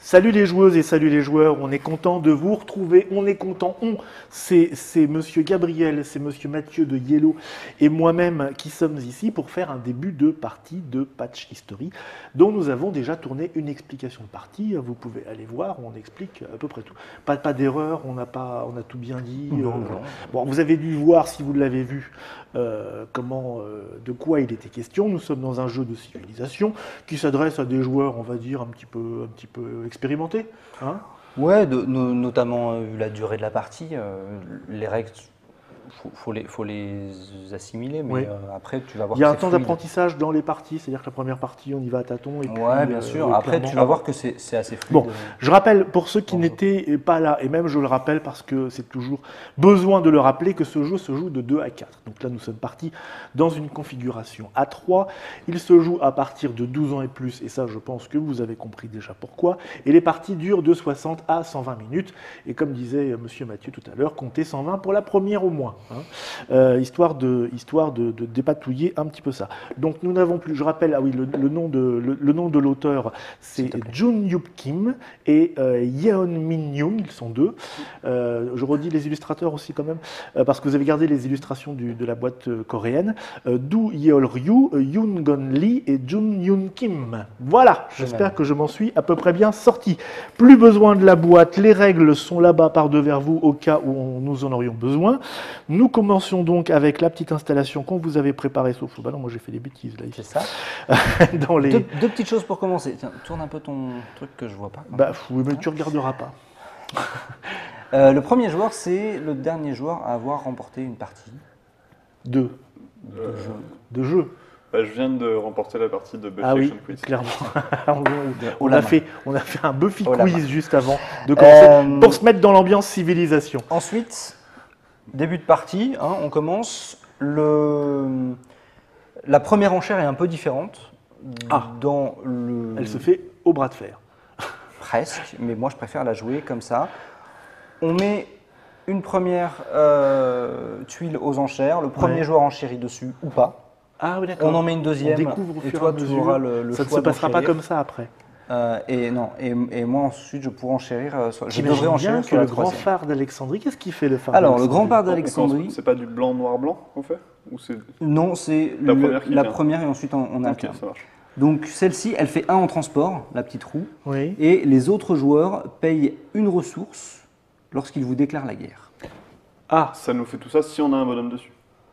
Salut les joueuses et salut les joueurs, on est content de vous retrouver, on est content, c'est monsieur Gabriel, c'est monsieur Mathieu de Yellow et moi-même qui sommes ici pour faire un début de partie de Patch History dont nous avons déjà tourné une explication de partie, vous pouvez aller voir, on explique à peu près tout. Pas d'erreur, on a tout bien dit. Non. Bon, vous avez dû voir si vous l'avez vu de quoi il était question. Nous sommes dans un jeu de civilisation qui s'adresse à des joueurs, on va dire, un petit peu expérimentés. Hein, Ouais, notamment vu la durée de la partie, les règles, faut les assimiler, mais oui. après tu vas voir il y a que un c'est temps fluide. d'apprentissage dans les parties, c'est-à-dire que la première partie, on y va à tâtons. Et Ouais, puis, bien sûr. Après, clairement, tu vas voir que c'est assez fluide. Bon, je rappelle pour ceux qui n'étaient pas là, et même je le rappelle parce que c'est toujours besoin de le rappeler, que ce jeu se joue de 2 à 4. Donc là, nous sommes partis dans une configuration à 3. Il se joue à partir de 12 ans et plus, et ça, je pense que vous avez compris déjà pourquoi. Et les parties durent de 60 à 120 minutes. Et comme disait monsieur Mathieu tout à l'heure, comptez 120 pour la première au moins, hein, histoire de dépatouiller un petit peu ça. Donc nous n'avons plus, je rappelle, ah oui, le nom de l'auteur, c'est Jun Yup Kim et Yeon Min Young, ils sont deux. Je redis les illustrateurs aussi quand même, parce que vous avez gardé les illustrations de la boîte coréenne. Do Yeol Ryu, Yoon Gon Lee et Jun Yoon Kim. Voilà, j'espère que je m'en suis à peu près bien sorti. Plus besoin de la boîte, les règles sont là-bas par devers vous au cas où nous en aurions besoin. Nous commencions donc avec la petite installation qu'on vous avait préparée, sauf bah non, moi j'ai fait des bêtises là. C'est ça. Dans les... deux petites choses pour commencer. Tiens, tourne un peu ton truc que je vois pas. Bah oui, mais tu regarderas pas. Le premier joueur, c'est le dernier joueur à avoir remporté une partie. De jeu. Bah, je viens de remporter la partie de Buffy Ah oui, Action Quiz. clairement. on a fait un Buffy quiz juste avant de commencer pour se mettre dans l'ambiance civilisation. Ensuite, début de partie, hein, on commence. La première enchère est un peu différente. Elle se fait au bras de fer. Presque, mais moi je préfère la jouer comme ça. On met une première tuile aux enchères, le premier joueur enchérit dessus ou pas. Ah oui, d'accord. On en met une deuxième, on découvre au et fur toi et à tu mesure. auras le ça choix. Ça ne se passera pas comme ça après. Et moi ensuite je pourrai enchérir. Je devrais devrais enchérir que sur le la grand troisième. phare d'Alexandrie, qu'est-ce qu'il fait le phare Alors le grand phare d'Alexandrie. C'est pas du blanc-noir-blanc qu'on fait ou c'est... Non, c'est la première et ensuite on alterne. Ok, ça marche. Donc celle-ci, elle fait 1 en transport, la petite roue, oui. Et les autres joueurs payent une ressource lorsqu'ils vous déclarent la guerre. Ah, ça nous fait tout ça si on a un bonhomme dessus.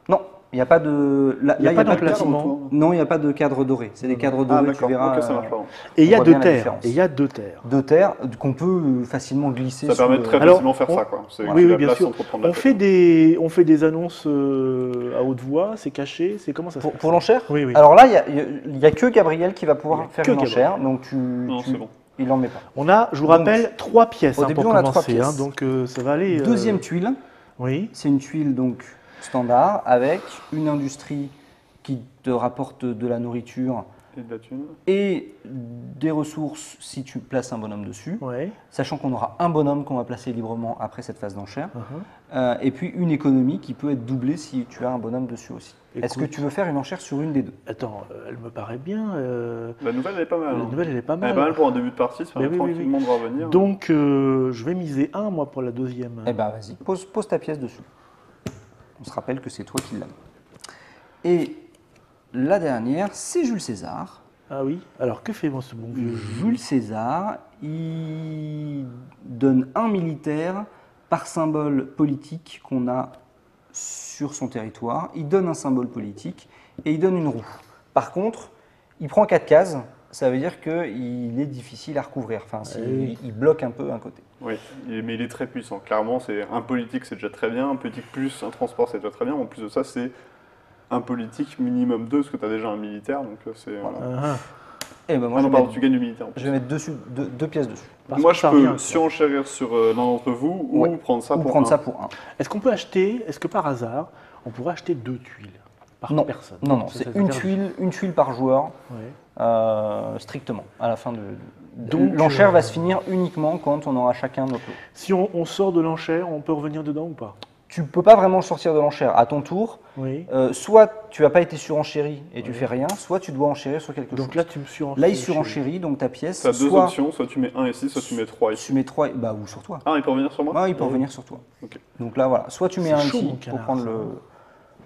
Non, il n'y a pas de... Là, il n'y a pas d'emplacement. Non, il n'y a pas de cadre doré. C'est des cadres dorés, tu verras. Ok, ça marche, pardon. Et il y a 2 terres. Et il y a 2 terres. 2 terres qu'on peut facilement glisser. Ça permet de très facilement faire ça, quoi. Oui, bien sûr. On fait des annonces à haute voix, c'est caché, c'est comment ça se passe pour l'enchère. Oui. Alors là, il n'y a que Gabriel qui va pouvoir faire une enchère, donc Non, c'est bon. Il n'en met pas. On a, je vous rappelle, 3 pièces au début, pour on a commencer. 3 pièces. Donc ça va aller. Deuxième tuile. Oui. C'est une tuile donc standard avec une industrie qui te rapporte de la nourriture et de la thune et des ressources si tu places un bonhomme dessus, sachant qu'on aura un bonhomme qu'on va placer librement après cette phase d'enchère, et puis une économie qui peut être doublée si tu as un bonhomme dessus aussi. Est-ce que tu veux faire une enchère sur une des deux? Attends, elle me paraît bien. La nouvelle, elle est pas mal. La nouvelle, elle est pas mal. Elle est pas mal pour un début de partie, ça permet tranquillement de revenir. Donc, je vais miser 1, moi, pour la deuxième. Eh ben, vas-y, pose ta pièce dessus. On se rappelle que c'est toi qui l'as. Et la dernière, c'est Jules César. Ah oui. Alors, que fait ce bon vieux Jules César, il donne un militaire par symbole politique qu'on a sur son territoire. Il donne un symbole politique et il donne une roue. Par contre, il prend 4 cases. Ça veut dire qu'il est difficile à recouvrir. Enfin, il bloque un peu un côté. Oui, mais il est très puissant. Clairement, c'est un politique, c'est déjà très bien. Un politique plus un transport, c'est déjà très bien. En plus de ça, c'est un politique minimum 2, parce que tu as déjà un militaire. Donc c'est. Voilà. Et ben moi, tu gagnes du militaire. Je vais mettre deux pièces dessus. Moi, je peux surenchérir sur l'un d'entre vous ou prendre ça pour un. Est-ce qu'on peut acheter, est-ce que par hasard, on pourrait acheter 2 tuiles par personne? Non, c'est une tuile par joueur, strictement, à la fin de... Donc l'enchère va se finir uniquement quand on aura chacun notre lot. Si on sort de l'enchère, on peut revenir dedans ou pas? tu peux pas vraiment sortir de l'enchère. À ton tour, Oui. soit tu n'as pas été surenchéri et tu fais rien, soit tu dois enchérir sur quelque chose. Donc là, tu me surenchéris. Là, il surenchérit, donc ta pièce. Tu as deux soit options, soit tu mets 1 ici, soit tu mets 3 ici. tu mets 3, bah, ou sur toi. Ah, il peut revenir sur moi? Ouais, il peut revenir sur toi. Ok. Donc là, voilà. Soit tu mets C'est un chaud, ici mon pour canard, prendre ça.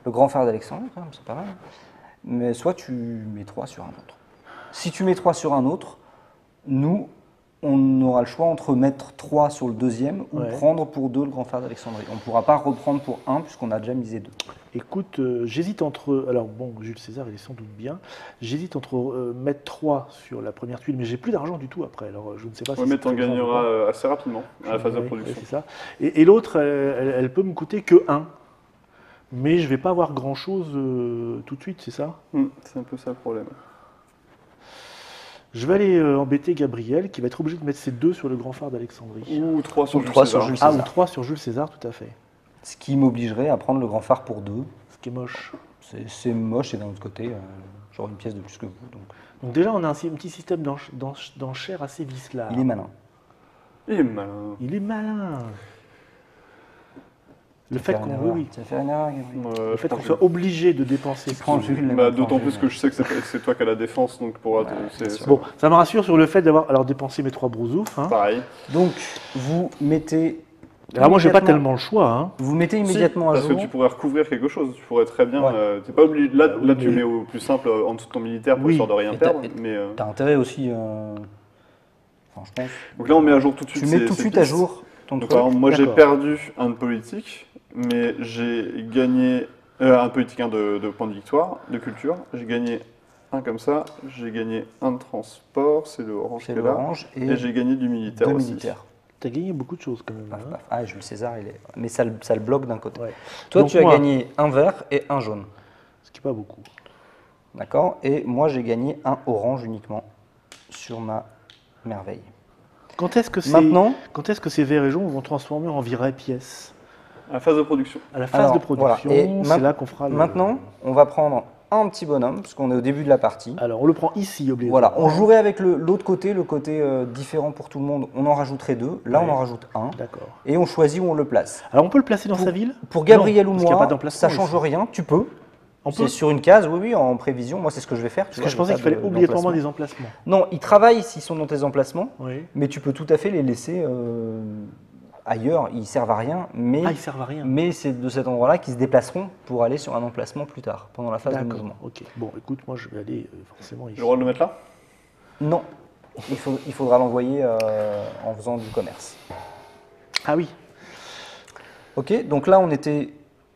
le grand phare d'Alexandre, quand même, c'est pas mal. Mais soit tu mets 3 sur un autre. Si tu mets 3 sur un autre, nous, on aura le choix entre mettre 3 sur le deuxième ou Ouais. prendre pour 2 le grand phare d'Alexandrie. On ne pourra pas reprendre pour 1 puisqu'on a déjà misé 2. Écoute, j'hésite entre. Alors bon, Jules César, il est sans doute bien. J'hésite entre mettre 3 sur la première tuile, mais j'ai plus d'argent du tout après. Alors je ne sais pas si. Oui, mais c'est t'en très grave ou pas. gagneras assez rapidement à la phase de Oui, production. oui, c'est ça. Et l'autre, elle peut me coûter que 1. Mais je vais pas avoir grand chose tout de suite, c'est ça? C'est un peu ça le problème. Je vais aller embêter Gabriel, qui va être obligé de mettre ses 2 sur le grand phare d'Alexandrie. Ou 3 sur Ou Jules 3 César. sur Jules Ah, ou César. 3 sur Jules César, tout à fait. Ce qui m'obligerait à prendre le grand phare pour 2. Ce qui est moche. C'est moche et d'un autre côté, j'aurai une pièce de plus que vous. Donc. Donc déjà, on a un petit système d'enchères assez vicelard. Il est malin. Il est malin. Il est malin. Le Tu vas fait faire qu'on une erreur. oui, Tu vas faire une erreur, Gabriel. le fait Je qu'on prends soit obligé de dépenser. prends Jules. les Bah, mains d'autant tendues, plus que je sais que c'est toi qui as la défense, donc pour bien sûr. Bon, ça me rassure sur le fait d'avoir alors dépensé mes 3 brousoufs. Hein. pareil. Donc, vous mettez. Alors moi, j'ai pas immédiatement- tellement le choix. Hein. Vous mettez immédiatement Si, à parce jour. que tu pourrais recouvrir quelque chose. Tu pourrais très bien. Ouais. T'es pas obligé. Là, oui, là tu mais- mets au plus simple en dessous de ton militaire pour Oui. histoire de rien Et perdre. t'as- Mais T'as intérêt aussi. Enfin, je pense. donc là, on met à jour tout de suite. Tu mets ces- tout de ces suite à pistes. jour ton Donc, truc. par exemple, moi, j'ai D'accord. perdu un de politique, mais j'ai gagné un politique, un de points de victoire, de culture. J'ai gagné un comme ça. J'ai gagné un de transport, c'est le orange qui C'est est là. l'orange Et j'ai gagné du militaire 2 aussi. militaires. T'as gagné beaucoup de choses quand même. Paf, hein. paf. Ah, Jules César, il est. Mais ça le bloque d'un côté. Ouais. Toi, Donc tu as moi- gagné un vert et un jaune. Ce qui est pas beaucoup. D'accord. Et moi, j'ai gagné un orange uniquement sur ma merveille. Quand est-ce que Maintenant, ces verts et jaunes vont transformer en vraies pièces? À la phase de production. À la phase Alors, de production, voilà. Et c'est là qu'on fera le... maintenant, on va prendre un petit bonhomme, parce qu'on est au début de la partie. Alors, on le prend ici, obligatoirement. Voilà, on jouerait avec l'autre côté, le côté différent pour tout le monde. On en rajouterait 2. Là, Ouais. on en rajoute un. D'accord. Et on choisit où on le place. Alors, on peut le placer dans sa ville? Pour Gabriel Non, ou parce qu'il y a moi, pas d'emplacement ça change ici. rien. Tu peux. On C'est peut? sur une case, oui, en prévision. Moi, c'est ce que je vais faire. Parce que je pensais qu'il fallait obligatoirement des emplacements. Non, ils travaillent s'ils sont dans tes emplacements, Oui. mais tu peux tout à fait les laisser ailleurs. Ils servent à rien, mais, Ah, ils servent à rien. mais c'est de cet endroit-là qu'ils se déplaceront pour aller sur un emplacement plus tard, pendant la phase de D'accord. mouvement. Ok. Bon, écoute, moi, je vais aller forcément J'ai ici. le droit de le mettre là? Non, il faudra l'envoyer en faisant du commerce. Ah oui. Ok, donc là on était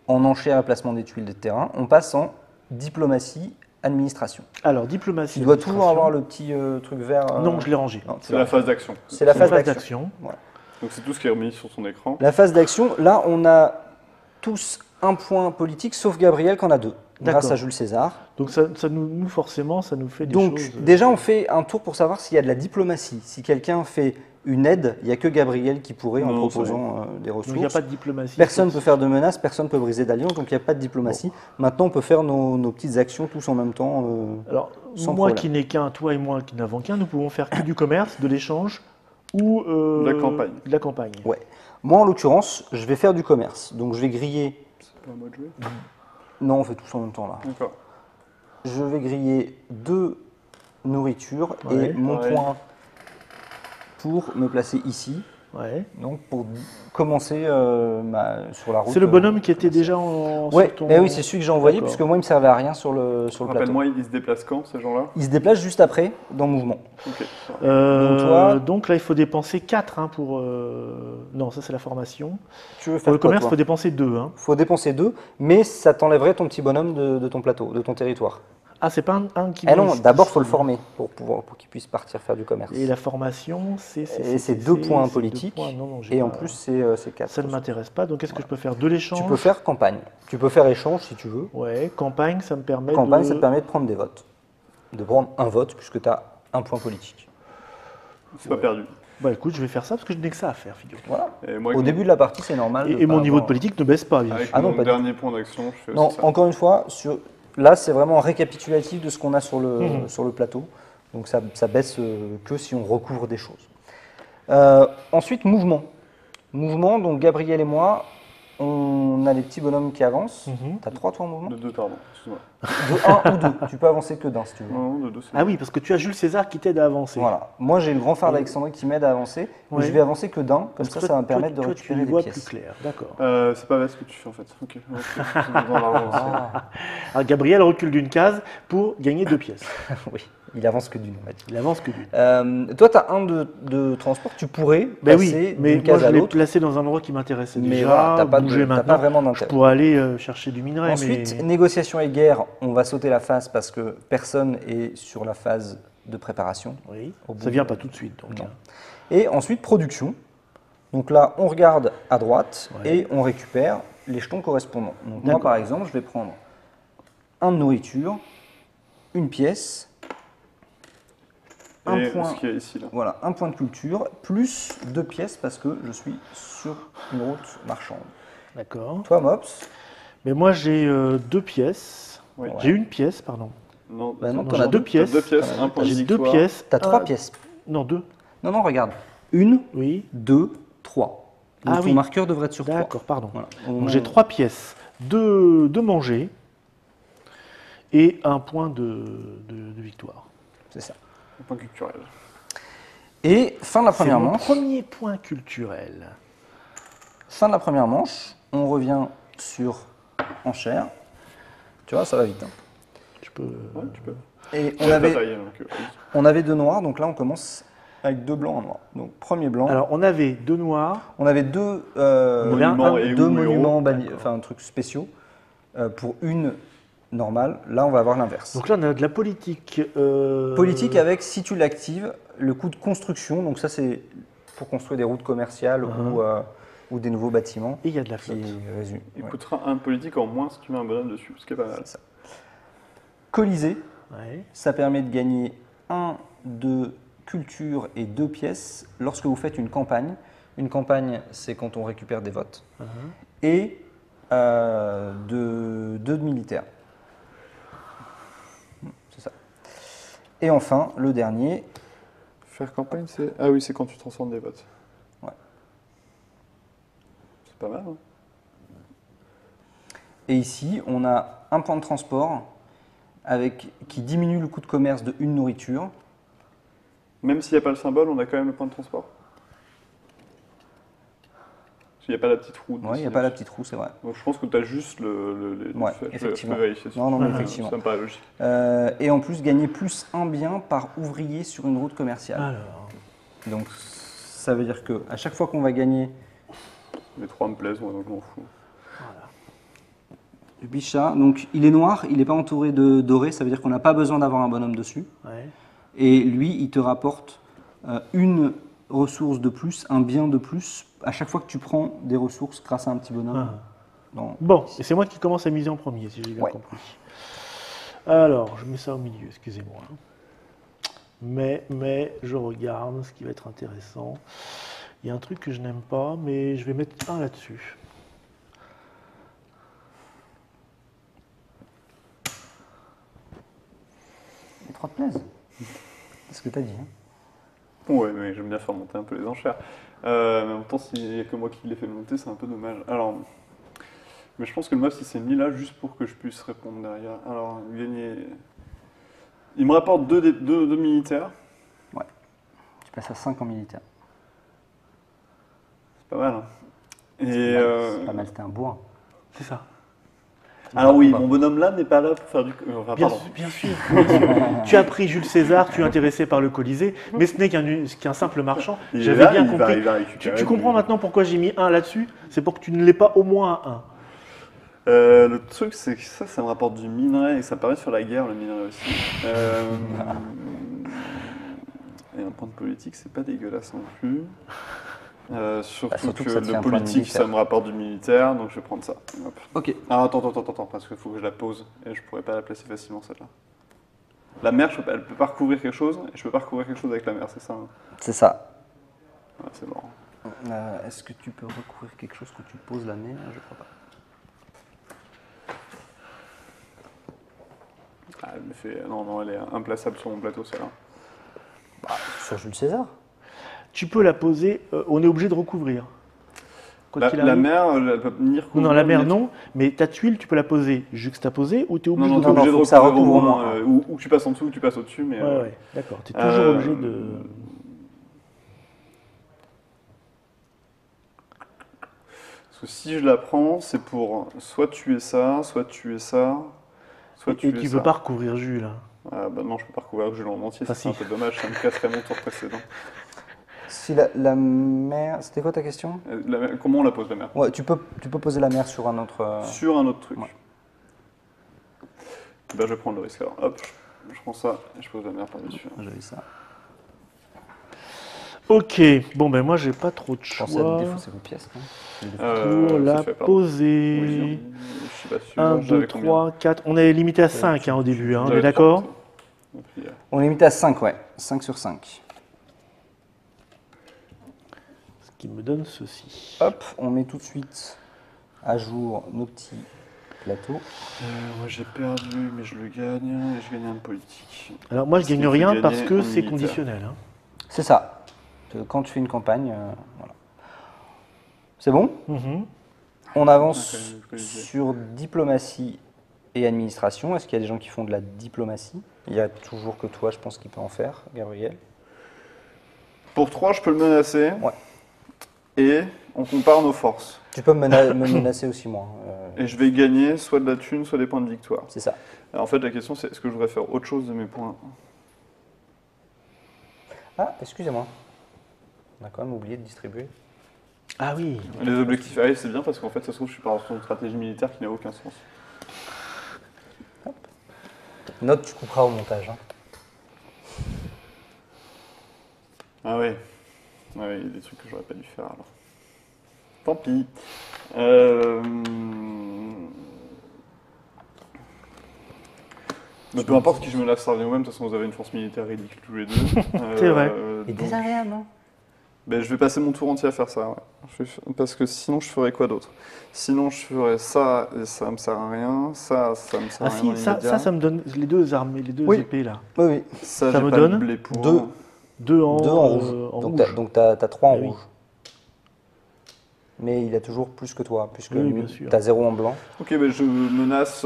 en enchère et placement des tuiles de terrain. On passe en diplomatie, administration. Alors, diplomatie. Tu dois toujours administration. avoir le petit truc vert. Non, je l'ai rangé. non, C'est la phase d'action. C'est la C'est phase d'action. Donc c'est tout ce qui est remis sur son écran. La phase d'action, là on a tous un point politique, sauf Gabriel qui en a 2, grâce D'accord. à Jules César. Donc, ça nous, forcément, ça nous fait des Donc choses... déjà on fait un tour pour savoir s'il y a de la diplomatie. Si quelqu'un fait une aide, il n'y a que Gabriel qui pourrait en Non, proposant des Donc, ressources. il n'y a pas de diplomatie. Personne ne peut faire de menaces, personne ne peut briser d'alliance, donc il n'y a pas de diplomatie. Maintenant, on peut faire nos petites actions tous en même temps. Alors, Sans moi problème. qui n'ai qu'un, toi et moi qui n'avons qu'un, nous pouvons faire que du commerce, de l'échange ou De la campagne. de la campagne. Ouais. Moi, en l'occurrence, je vais faire du commerce. Donc, je vais griller. C'est pas à moi de jouer. Non, on fait tous en même temps là. D'accord. Je vais griller 2 nourritures Ouais. et mon Ouais. point pour me placer ici. Ouais. Donc, pour commencer sur la route. C'est le bonhomme qui était déjà en. Ouais, sur ton- oui, c'est celui que j'ai envoyé, D'accord. puisque moi, il me servait à rien sur le plateau. Rappelle-moi, ils se déplacent quand, ces gens-là? Il se déplace juste après, dans le mouvement. Ok. ça va. Donc, toi- donc là, il faut dépenser 4 pour. Non, ça c'est la formation. Tu veux Pour faire le quoi, commerce, il toi faut dépenser 2. Hein. faut dépenser 2, mais ça t'enlèverait ton petit bonhomme de ton plateau, de ton territoire. Ah, c'est pas un qui. Ah non, reste d'abord, ici. faut le former pour qu'il puisse partir faire du commerce. Et la formation, c'est. Et c'est 2 points c'est politiques, 2 points. Non, non, j'ai et en pas- plus, c'est 4. Ça ne m'intéresse pas. Donc, qu'est-ce que je peux faire? De l'échange. Tu peux faire campagne. Tu peux faire échange si tu veux. Ouais, campagne, ça me permet Campagne, de. ça te permet de prendre des votes. De prendre un vote, puisque tu as un point politique. C'est pas perdu. Bah écoute, je vais faire ça parce que je n'ai que ça à faire, figure-toi. Voilà. Et moi, Au avec début de la partie, c'est normal. de Et pas mon niveau de avoir- politique ne baisse pas, bien Avec sûr. Ah non, mon pas du dernier point d'action, je fais Non, aussi ça. encore une fois, là, c'est vraiment un récapitulatif de ce qu'on a sur le, Mhm. sur le plateau. Donc ça baisse que si on recouvre des choses. Ensuite, mouvement. Mouvement, donc Gabriel et moi, on a les petits bonhommes qui avancent. Mhm. Tu as 3 tours en mouvement. De 2, pardon, excuse-moi. De 1 ou 2. Tu peux avancer que d'un si tu veux. Non, de 2, c'est Ah oui, parce que tu as Jules César qui t'aide à avancer. Voilà. Moi, j'ai le grand phare d'Alexandrie qui m'aide à avancer. Mais Ouais. je vais avancer que d'un. Comme Parce que ça, ça va me toi, permettre de toi, récupérer tu y des vois pièces. plus clair, d'accord. C'est pas bête ce que tu fais en fait. Ok. Dans l'argent, Ah, Alors Gabriel recule d'une case pour gagner 2 pièces. oui, il avance que d'une, on va dire. Il avance que d'une. Toi, tu as un de transport. Tu pourrais Ben passer oui, mais d'une moi case je à l'ai l'autre. placé dans un endroit qui m'intéressait Mais déjà. voilà, t'as pas bouger pas maintenant. vraiment Je d'intérêt. pourrais aller chercher du minerai. Ensuite, mais... négociation et guerre, on va sauter la phase parce que personne est sur la phase de préparation. oui, Au bout ça vient de- pas tout de suite. Donc, Non. Et ensuite, production. Donc là, on regarde à droite Ouais. et on récupère les jetons correspondants. Donc moi, D'accord. par exemple, je vais prendre un de nourriture, une pièce, un Et point, ce qu'il y a ici là. voilà, un point de culture, plus 2 pièces parce que je suis sur une route marchande. D'accord. Toi, Mops, Mais moi j'ai 2 pièces. Oui. J'ai une pièce, pardon. Non, bah non, Non, t'en j'ai as 2 deux. pièces. T'as 2 pièces, T'en as un point de J'ai 2 victoire. pièces. T'as 3 Un- pièces. Non, 2. Non, non, regarde. 1, Oui. 2, 3. Donc Ah ton oui. marqueur devrait être sur 3. D'accord, pardon. Voilà. Donc j'ai 3 pièces. 2 de manger et un point de victoire. C'est ça. Un point culturel. Et fin de la C'est première mon manche. premier point culturel. Fin de la première manche. On revient sur enchères. Tu vois, ça va vite. Hein. Je peux. Ouais, tu peux. Et J'ai la bataille, donc, oui. on avait 2 noirs, donc là on commence avec 2 blancs, 1 noir. Donc premier blanc. Alors on avait 2 noirs. On avait 2 Monuments et deux ou monuments, héros. enfin trucs spéciaux pour une normale. Là on va avoir l'inverse. Donc là on a de la politique. Politique avec, si tu l'actives, le coût de construction. Donc ça c'est pour construire des routes commerciales ou des nouveaux bâtiments. Et il y a de la Qui flotte. est résumé. Il Ouais, coûtera un politique en moins si tu mets un bonhomme dessus, ce qui est pas mal. c'est ça. Colisée, Ouais. ça permet de gagner 1 de culture et 2 pièces lorsque vous faites une campagne. Une campagne, c'est quand on récupère des votes. Et 2 de militaires. C'est ça. Et enfin, le dernier, Faire campagne, c'est. Ah oui, c'est quand tu transformes des votes. Ouais. C'est pas mal, hein. et ici, on a un point de transport qui diminue le coût de commerce de une nourriture. Même s'il n'y a pas le symbole, on a quand même le point de transport. Parce qu'il n'y a pas la petite roue. Oui, il n'y a pas la petite roue, c'est vrai. Donc je pense que tu as juste les Ouais, faits. effectivement. Je peux vérifier. Non, non, mais Ouais, effectivement. Ça me paraît logique. Et en plus, gagner plus un bien par ouvrier sur une route commerciale. Alors. Donc, ça veut dire qu'à chaque fois qu'on va gagner Les 3 me plaisent, moi, donc je m'en fous. le bichat, donc il est noir, il n'est pas entouré de doré, ça veut dire qu'on n'a pas besoin d'avoir un bonhomme dessus. Ouais. Et lui, il te rapporte une ressource de plus, un bien de plus, à chaque fois que tu prends des ressources grâce à un petit bonhomme. Ah. Dans- Bon, et c'est moi qui commence à miser en premier, si j'ai bien Ouais. compris. Alors, je mets ça au milieu, excusez-moi. Mais je regarde ce qui va être intéressant. Il y a un truc que je n'aime pas, mais je vais mettre un là-dessus. Les 3 te plaisent. C'est ce que tu as dit. Hein. Ouais, mais j'aime bien faire monter un peu les enchères. Mais en même temps, s'il n'y a que moi qui les fait monter, c'est un peu dommage. Alors, mais je pense que le mob, il s'est mis là juste pour que je puisse répondre derrière. Alors, gagner. Il me rapporte deux militaires. Tu passes à 5 en militaire. C'est pas mal. Hein. Et. C'est pas mal, c'était un bois. C'est ça. Alors oui, Bah. mon bonhomme là n'est pas là pour faire du. Enfin, Bien, pardon. bien sûr. Tu as pris Jules César, tu es intéressé par le Colisée, mais ce n'est qu'un simple marchand. Il est J'avais là, bien il va compris. arriver à récupérer Tu comprends du- maintenant pourquoi j'ai mis un là-dessus? C'est pour que tu ne l'aies pas au moins à un. Le truc, c'est que ça me rapporte du minerai et ça permet de faire la guerre, le minerai aussi. Et un point de politique, c'est pas dégueulasse non plus. Surtout, surtout que que ça te fait le un point de politique, ça militaire. me rapporte du militaire, donc je vais prendre ça. Hop. Ok. Ah, attends, parce qu'il faut que je la pose et je pourrais pas la placer facilement celle-là. La mer, elle peut pas recouvrir quelque chose et je peux pas recouvrir quelque chose avec la mer, c'est ça hein. C'est ça. Ouais, c'est mort. Est-ce que tu peux recouvrir quelque chose quand tu poses la mer? Je crois pas. Ah, elle me fait... Non, elle est implaçable sur mon plateau, celle-là. Sur Jules César. Tu peux la poser, on est obligé de recouvrir. quoi qu'il La arrive. mer, elle peut ni recouvrir. Non, la mer ni- non, mais ta tuile, tu peux la poser juxtaposée ou tu es Non, obligé non, de t'es obligé de faut que ça recouvrir au recouvre au moins, moins un. ou tu passes en dessous ou tu passes au-dessus, mais... Ouais, ouais, d'accord. Tu es toujours Euh, obligé de. Parce que si je la prends, c'est pour soit tuer ça, soit tuer ça, soit Et tuer tu ça. veux pas recouvrir Jules. Hein. Ah bah non, je peux pas recouvrir le jeu en entier, Ah, c'est un si. peu dommage, ça me casserait mon tour précédent. Si la mer... C'était quoi ta question? Comment on la pose la mer? Ouais, tu peux poser la mer sur un autre... Sur un autre truc. Ouais. Bah je vais prendre le risque alors. Hop, je prends ça et je pose la mer par-dessus. J'avais ça. Ok, bon ben moi j'ai pas trop de Je pensais à choix. défausser une pièce, non? Pour ça la fait, pardon. poser. Oui, je suis pas sûr. 1, 2, J'avais combien 3, 4. On est limité à 5 au début, hein, on J'avais est d'accord? trois, et puis, On est limité à 5, ouais. 5 sur 5. Ce qui me donne ceci. Hop, on met tout de suite à jour nos petits plateaux. moi j'ai perdu, mais je le gagne, et je gagne un de politique. Alors moi je Parce gagne qu'il faut rien gagner parce que en c'est militaire. conditionnel. Hein. C'est ça. Quand tu fais une campagne, voilà. C'est bon? Mhm. On avance Ok, je disais. sur diplomatie et administration. Est-ce qu'il y a des gens qui font de la diplomatie? Il y a toujours que toi, je pense, qui peut en faire, Gabriel. Pour 3, je peux le menacer. Ouais. Et on compare nos forces. Tu peux me menacer aussi, moi. Et je vais gagner soit de la thune, soit des points de victoire. C'est ça. Alors, en fait, la question c'est est-ce que je voudrais faire autre chose de mes points? Ah, excusez-moi. On a quand même oublié de distribuer. Ah oui. Les objectifs, ah, oui, c'est bien parce qu'en fait, ça se trouve, je suis parti sur une stratégie militaire qui n'a aucun sens. Note, tu couperas au montage. Hein. Ah ouais. Ah ouais, il y a des trucs que j'aurais pas dû faire alors. Tant pis. Mais peu importe qui je me laisse servir moi-même, de toute façon vous avez une force militaire ridicule tous les deux. C'est vrai. Et donc, désagréable, non? ben, je vais passer mon tour entier à faire ça, ouais. Parce que sinon je ferais quoi d'autre? Sinon je ferais ça et ça me sert à rien, ça me sert Ah à rien si, dans l'immédiat. ça me donne les deux armées, les deux Oui. épées là. Oui, oui. Ça, ça j'ai me pas donne de blé pour. deux. 2 en, 2 en rouge. en Donc, rouge. donc tu as 3 en Ah oui. rouge. Mais il a toujours plus que toi, puisque Oui, bien sûr. tu as 0 en blanc. Ok, ben je menace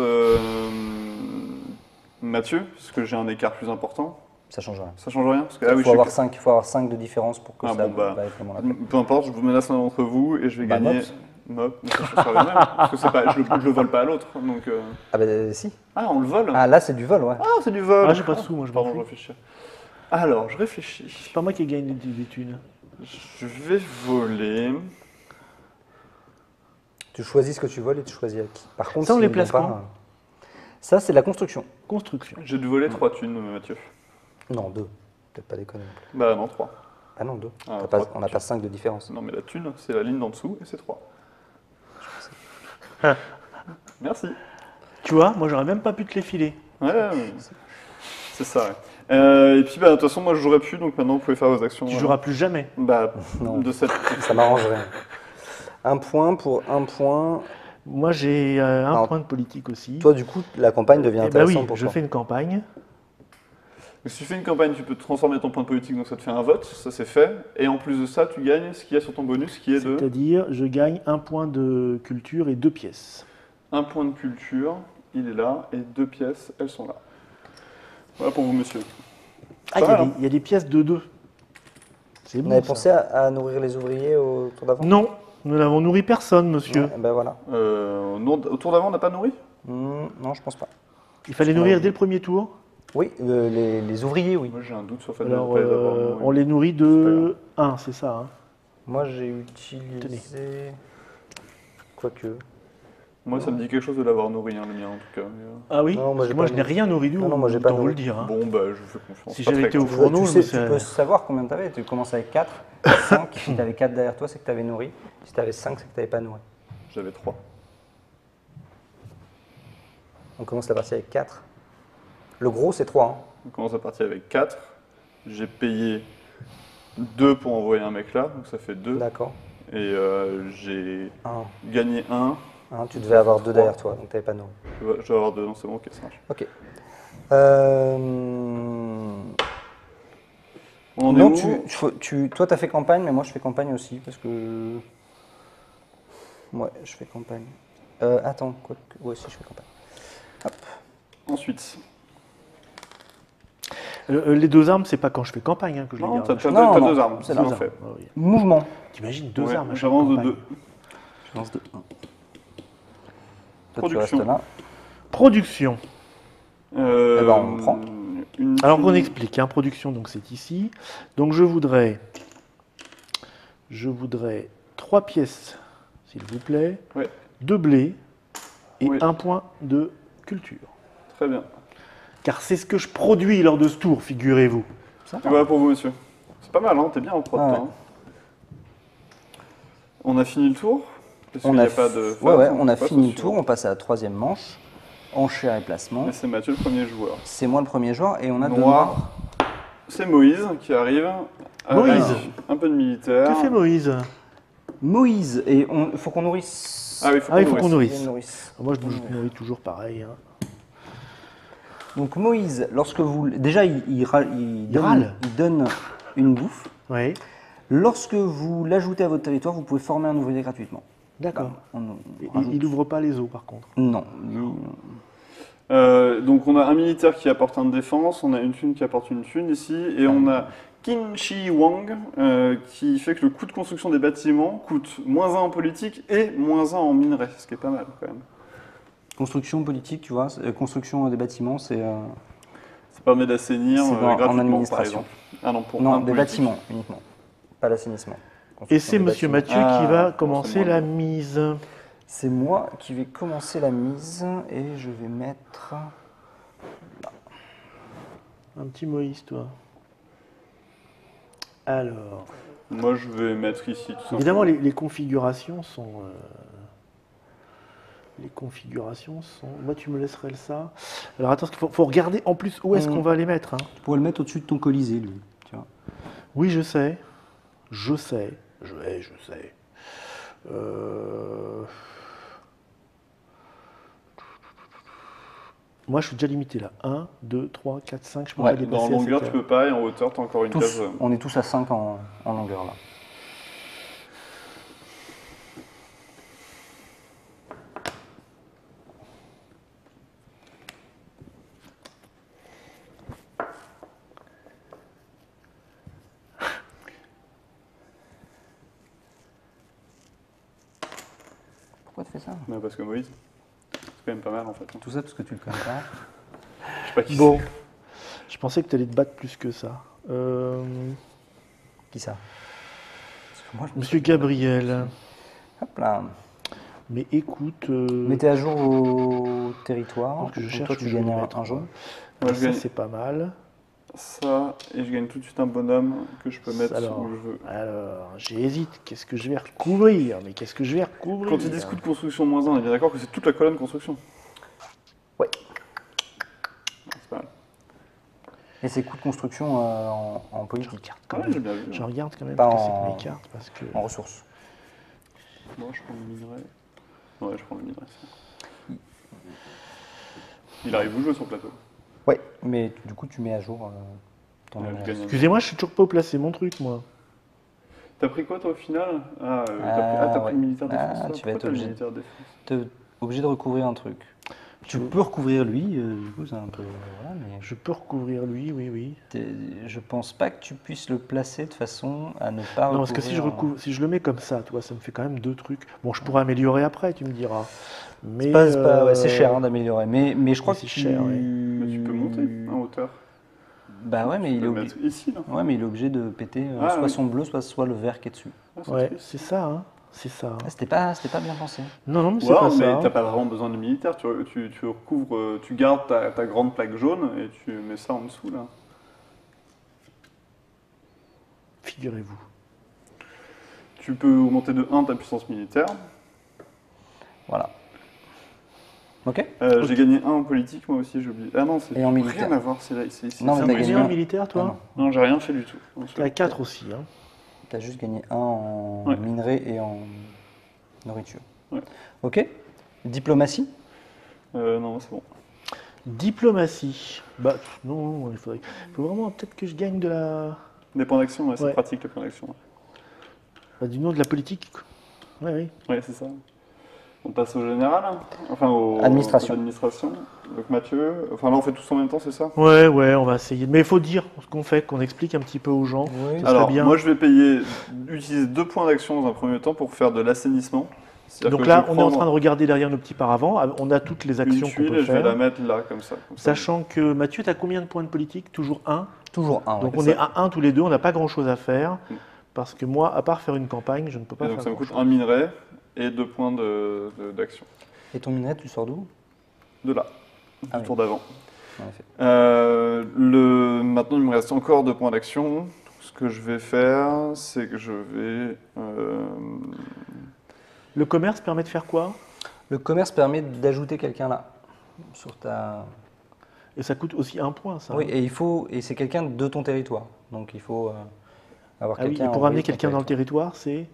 Mathieu, parce que j'ai un écart plus important. Ça change rien. Ça change rien parce que, Il oui, faut avoir 5 de différence pour que Ah ça bon, bah, vaille vraiment la peine. peu importe, je vous menace l'un d'entre vous et je vais Bah, gagner. Mops. Mop, mais ça change rien même, parce que c'est pas, je le vole pas à l'autre. Donc, Ah bah si. Ah, on le vole. Ah là c'est du vol, ouais. Ah, c'est du vol. Ah, j'ai pas de sous, moi, je m'en Pardon, je fous. réfléchis. Alors, je réfléchis. C'est pas moi qui gagne des thunes. Je vais voler. Tu choisis ce que tu voles et tu choisis à qui. Par contre, Ça, on s'ils les l'ont place pas, quand ça c'est la construction. Construction. J'ai dû voler 3 thunes, Mathieu. Non, 2. Peut-être pas déconner. non plus. Bah non, 3. Ah non, 2. Ah, on trois. n'a pas 5 de différence. Non, mais la thune, c'est la ligne d'en dessous et c'est 3. Merci. Tu vois, moi j'aurais même pas pu te les filer. Ouais, c'est ça, ouais. Et puis, bah, de toute façon, moi, je jouerais plus, donc maintenant, vous pouvez faire vos actions. Tu joueras plus jamais. Bah, Non. de cette... Ça m'arrangerait. Un point pour un point. Moi j'ai un Alors, point de politique aussi. Toi, du coup, la campagne devient Eh ben oui, intéressante pour je toi. fais une campagne. Donc, si tu fais une campagne, tu peux transformer ton point de politique, donc ça te fait un vote, ça c'est fait. Et en plus de ça, tu gagnes ce qu'il y a sur ton bonus, qui est de C'est-à-dire, je gagne un point de culture et 2 pièces. 1 point de culture, il est là, et 2 pièces, elles sont là. Voilà pour vous, monsieur. Ah, Pas mal, hein. il y a des pièces de 2. C'est Vous bon. avez ça. pensé à nourrir les ouvriers au tour d'avant? Non, nous n'avons nourri personne, monsieur. Ouais, ben voilà. Non, autour d'avant, on n'a pas nourri? Non, je pense pas. Il fallait nourrir dès le premier tour. Oui, les ouvriers, oui. Moi, j'ai un doute sur le fait de ne Alors, pas les avoir nourris. on les nourrit de 1, c'est ça. Hein. Moi, j'ai utilisé... Quoique... Moi, ça me dit quelque chose de l'avoir nourri, hein, le mien, en tout cas. Mais, Ah oui, Non, moi, parce j'ai que moi pas je n'ai nourri. rien nourri du Non, non, moi, j'ai pas autant vous nourri. le dire. hein. Bon, bah, je vous fais confiance. Si Pas j'avais très été au grave. fourneau, tu, je sais, me tu serais- peux savoir combien tu avais. Tu commences avec 4, 5. Si tu avais 4 derrière toi, c'est que tu avais nourri. Si tu avais 5, c'est que tu n'avais pas nourri. J'avais 3. On commence la partie avec 4. Le gros, c'est 3. Hein. On commence la partie avec 4. J'ai payé 2 pour envoyer un mec là, donc ça fait 2. D'accord. Et j'ai 1. gagné 1. Tu devais avoir 2 3. derrière toi, donc tu n'avais pas nourri. Je vais avoir 2, non, c'est bon, ok, ça marche. Ok. On en est Non, où toi, tu as fait campagne, mais moi, je fais campagne aussi. Parce que Ouais, je fais campagne. Attends, quoi que... Ouais, si, je fais campagne. Hop. Ensuite. Les 2 armes, c'est pas quand je fais campagne hein, que je les Non, garde. t'as Non, non, deux armes, c'est c'est deux bien armes. fait. Ah oui. Mouvement. T'imagines 2 Ouais, armes à chaque j'avance de campagne. 2. Je lance de 1. Toi, tu Production. restes là. Production. on prend. Alors qu'on explique, hein, production, donc c'est ici. Donc je voudrais 3 pièces, s'il vous plaît, Ouais. de blé et Oui. 1 point de culture. Très bien. Car c'est ce que je produis lors de ce tour, figurez-vous. Ça Et va. voilà pour vous, monsieur. C'est pas mal, hein, t'es bien en prod, Ah toi, ouais. hein. On a fini le tour. Parce On qu'il a, n'y a pas de ouais, ouais, phase, on a passe au fini le suivant. tour, on passe à la 3e manche. Enchère et placement. Et c'est Mathieu le premier joueur. C'est moi le premier joueur et on a deux Noir. noirs. C'est Moïse qui arrive. Moïse. Avec un peu de militaire. Que fait Moïse? Moïse, et il faut qu'on nourrisse. Ah oui, faut Ah, il qu'on faut qu'on nourrisse. Il y a une nourrisse. nourrice. Moi, je nourris toujours pareil. Hein. Donc Moïse, lorsque vous... Déjà, il râle. donne une bouffe. Oui, Lorsque vous l'ajoutez à votre territoire, vous pouvez former un ouvrier gratuitement. d'accord. On Et rajoute- il n'ouvre pas les eaux, par contre. Non. Donc on a un militaire qui apporte un de défense, on a une thune qui apporte une thune ici, et on a Qin Shi Huang qui fait que le coût de construction des bâtiments coûte -1 en politique et -1 en minerai, ce qui est pas mal quand même. Construction politique, tu vois, construction des bâtiments, c'est... Ça permet d'assainir C'est en gratuitement par administration. exemple. Ah non, pour non, un des politique. bâtiments uniquement, pas l'assainissement. Et c'est Monsieur Mathieu Ah, qui va bon, commencer c'est moi, la non. mise. C'est moi qui vais commencer la mise et je vais mettre... Un petit Moïse, toi. Alors, Moi je vais mettre ici tout simplement. évidemment, les configurations sont... Les configurations sont... Moi, tu me laisserais ça. Alors, attends, parce qu'il faut regarder en plus où est-ce qu'on va les mettre. Hein. Tu pourrais le mettre au-dessus de ton colisée, lui. Tu vois. Oui, je sais. Je sais. Je sais. Moi, je suis déjà limité là. 1, 2, 3, 4, 5. Je peux Ouais, pas dépasser Dans à longueur cette tu peux pas, et en hauteur tu as encore une Tous, case. on est tous à 5 en longueur, là. Pourquoi tu fais ça? Mais parce que Moïse, c'est quand même pas mal en fait. Tout ça parce que tu le connais pas. Je sais pas qui Bon. c'est. Je pensais que tu allais te battre plus que ça. Qui ça? Parce que moi, je me Monsieur Gabriel. Hop là. Mais écoute... Mettez à jour vos territoires. Donc, je Donc, cherche toi, où tu je vais gagnes mettre, un jaune. Moi je ça, gagne c'est pas mal. ça, et je gagne tout de suite un bonhomme que je peux mettre Alors, où je veux. J'hésite. Qu'est-ce que je vais recouvrir? Mais qu'est-ce que je vais recouvrir? Quand ils disent coût de construction -1, on est bien d'accord que c'est toute la colonne construction. Ouais. C'est pas mal. Et c'est coût de construction en politique, Ah ouais, j'ai bien vu. Je regarde quand même Pas ce que c'est en- que mes cartes parce que... en ressources. Moi je prends le minerai. Ouais, je prends le minerai. ça. Il arrive où jouer sur le plateau? Ouais, mais du coup, tu mets à jour ton Ouais, je numéro. gagne un- Excusez-moi, je suis toujours pas au placé mon truc, moi. T'as pris quoi toi au final? T'as Ah, pris ouais. le militaire Ah, défense. toi tu vas Pourquoi être t'as le obligé. militaire défense? T'es obligé de recouvrir un truc. Tu peux recouvrir lui, du coup, c'est un peu. Voilà, mais Je peux recouvrir lui, oui, oui. je pense pas que tu puisses le placer de façon à ne pas Non, parce que si je, recouvrir. si je le mets comme ça, toi, ça me fait quand même 2 trucs. Bon, je pourrais améliorer après, tu me diras. Mais C'est cher hein, d'améliorer, mais je crois mais que c'est cher, ouais. Mais tu peux monter en hauteur. Bah ouais, mais Tu il peux est le obligé. mettre ici là. Ouais, mais il est obligé de péter Ah, soit oui. son bleu, soit le vert qui est dessus. Ah, c'est Ouais, triste. c'est ça, hein. C'est ça. Ah, c'était pas bien pensé. Non, non, mais c'est Ouais, pas mais ça. t'as pas vraiment besoin de militaire. Tu recouvres, tu gardes ta grande plaque jaune et tu mets ça en dessous là. Figurez-vous. Tu peux augmenter de 1 ta puissance militaire. Voilà. Ok. J'ai gagné 1 en politique, moi aussi, j'ai oublié. Ah non, c'est Et en militaire. rien à voir, c'est là, c'est ici. Non, ça, mais t'as Moïse. T'es gagné en un. militaire, toi? Ah non. Non, j'ai rien fait du tout. T'es à 4 aussi, hein. T'as juste gagné 1 en Ouais. minerai et en nourriture. Ouais. Ok. Diplomatie. Non, c'est bon. Diplomatie. Bah, non, il faut vraiment peut-être que je gagne de la... Des points d'action, ouais, c'est Ouais. pratique les points d'action. Bah, du nom de la politique. Ouais, oui. Ouais, c'est ça. On passe au général, hein. Enfin Administration. aux administrations. Donc Mathieu, enfin là on fait tous en même temps, c'est ça? Ouais, on va essayer. Mais il faut dire ce qu'on fait, qu'on explique un petit peu aux gens. Oui. Ça serait Alors bien. moi je vais utiliser 2 points d'action dans un premier temps pour faire de l'assainissement. C'est-à-dire Donc que là, je vais on est en train de prendre regarder derrière nos petits paravents. On a toutes les une actions qu'on tuile peut et je vais la faire. mettre là comme ça. Sachant que Mathieu, tu as combien de points de politique? Toujours un. Toujours un. Donc ouais. on c'est est à 1 tous les deux, on n'a pas grand-chose à faire. Mm. Parce que moi, à part faire une campagne, je ne peux pas Et donc faire ça me coûte grand-chose. un minerai et 2 points d'action. Et ton minerai, tu sors d'où? De là, Ah du oui. tour d'avant. En effet. Maintenant il me reste encore 2 points d'action. Ce que je vais faire, c'est que je vais... Le commerce permet de faire quoi? Le commerce permet d'ajouter quelqu'un là, sur ta... Et ça coûte aussi 1 point, ça. Oui, et c'est quelqu'un de ton territoire. Donc il faut avoir Ah oui, quelqu'un. et pour envoyé amener de ton quelqu'un dans le territoire. territoire,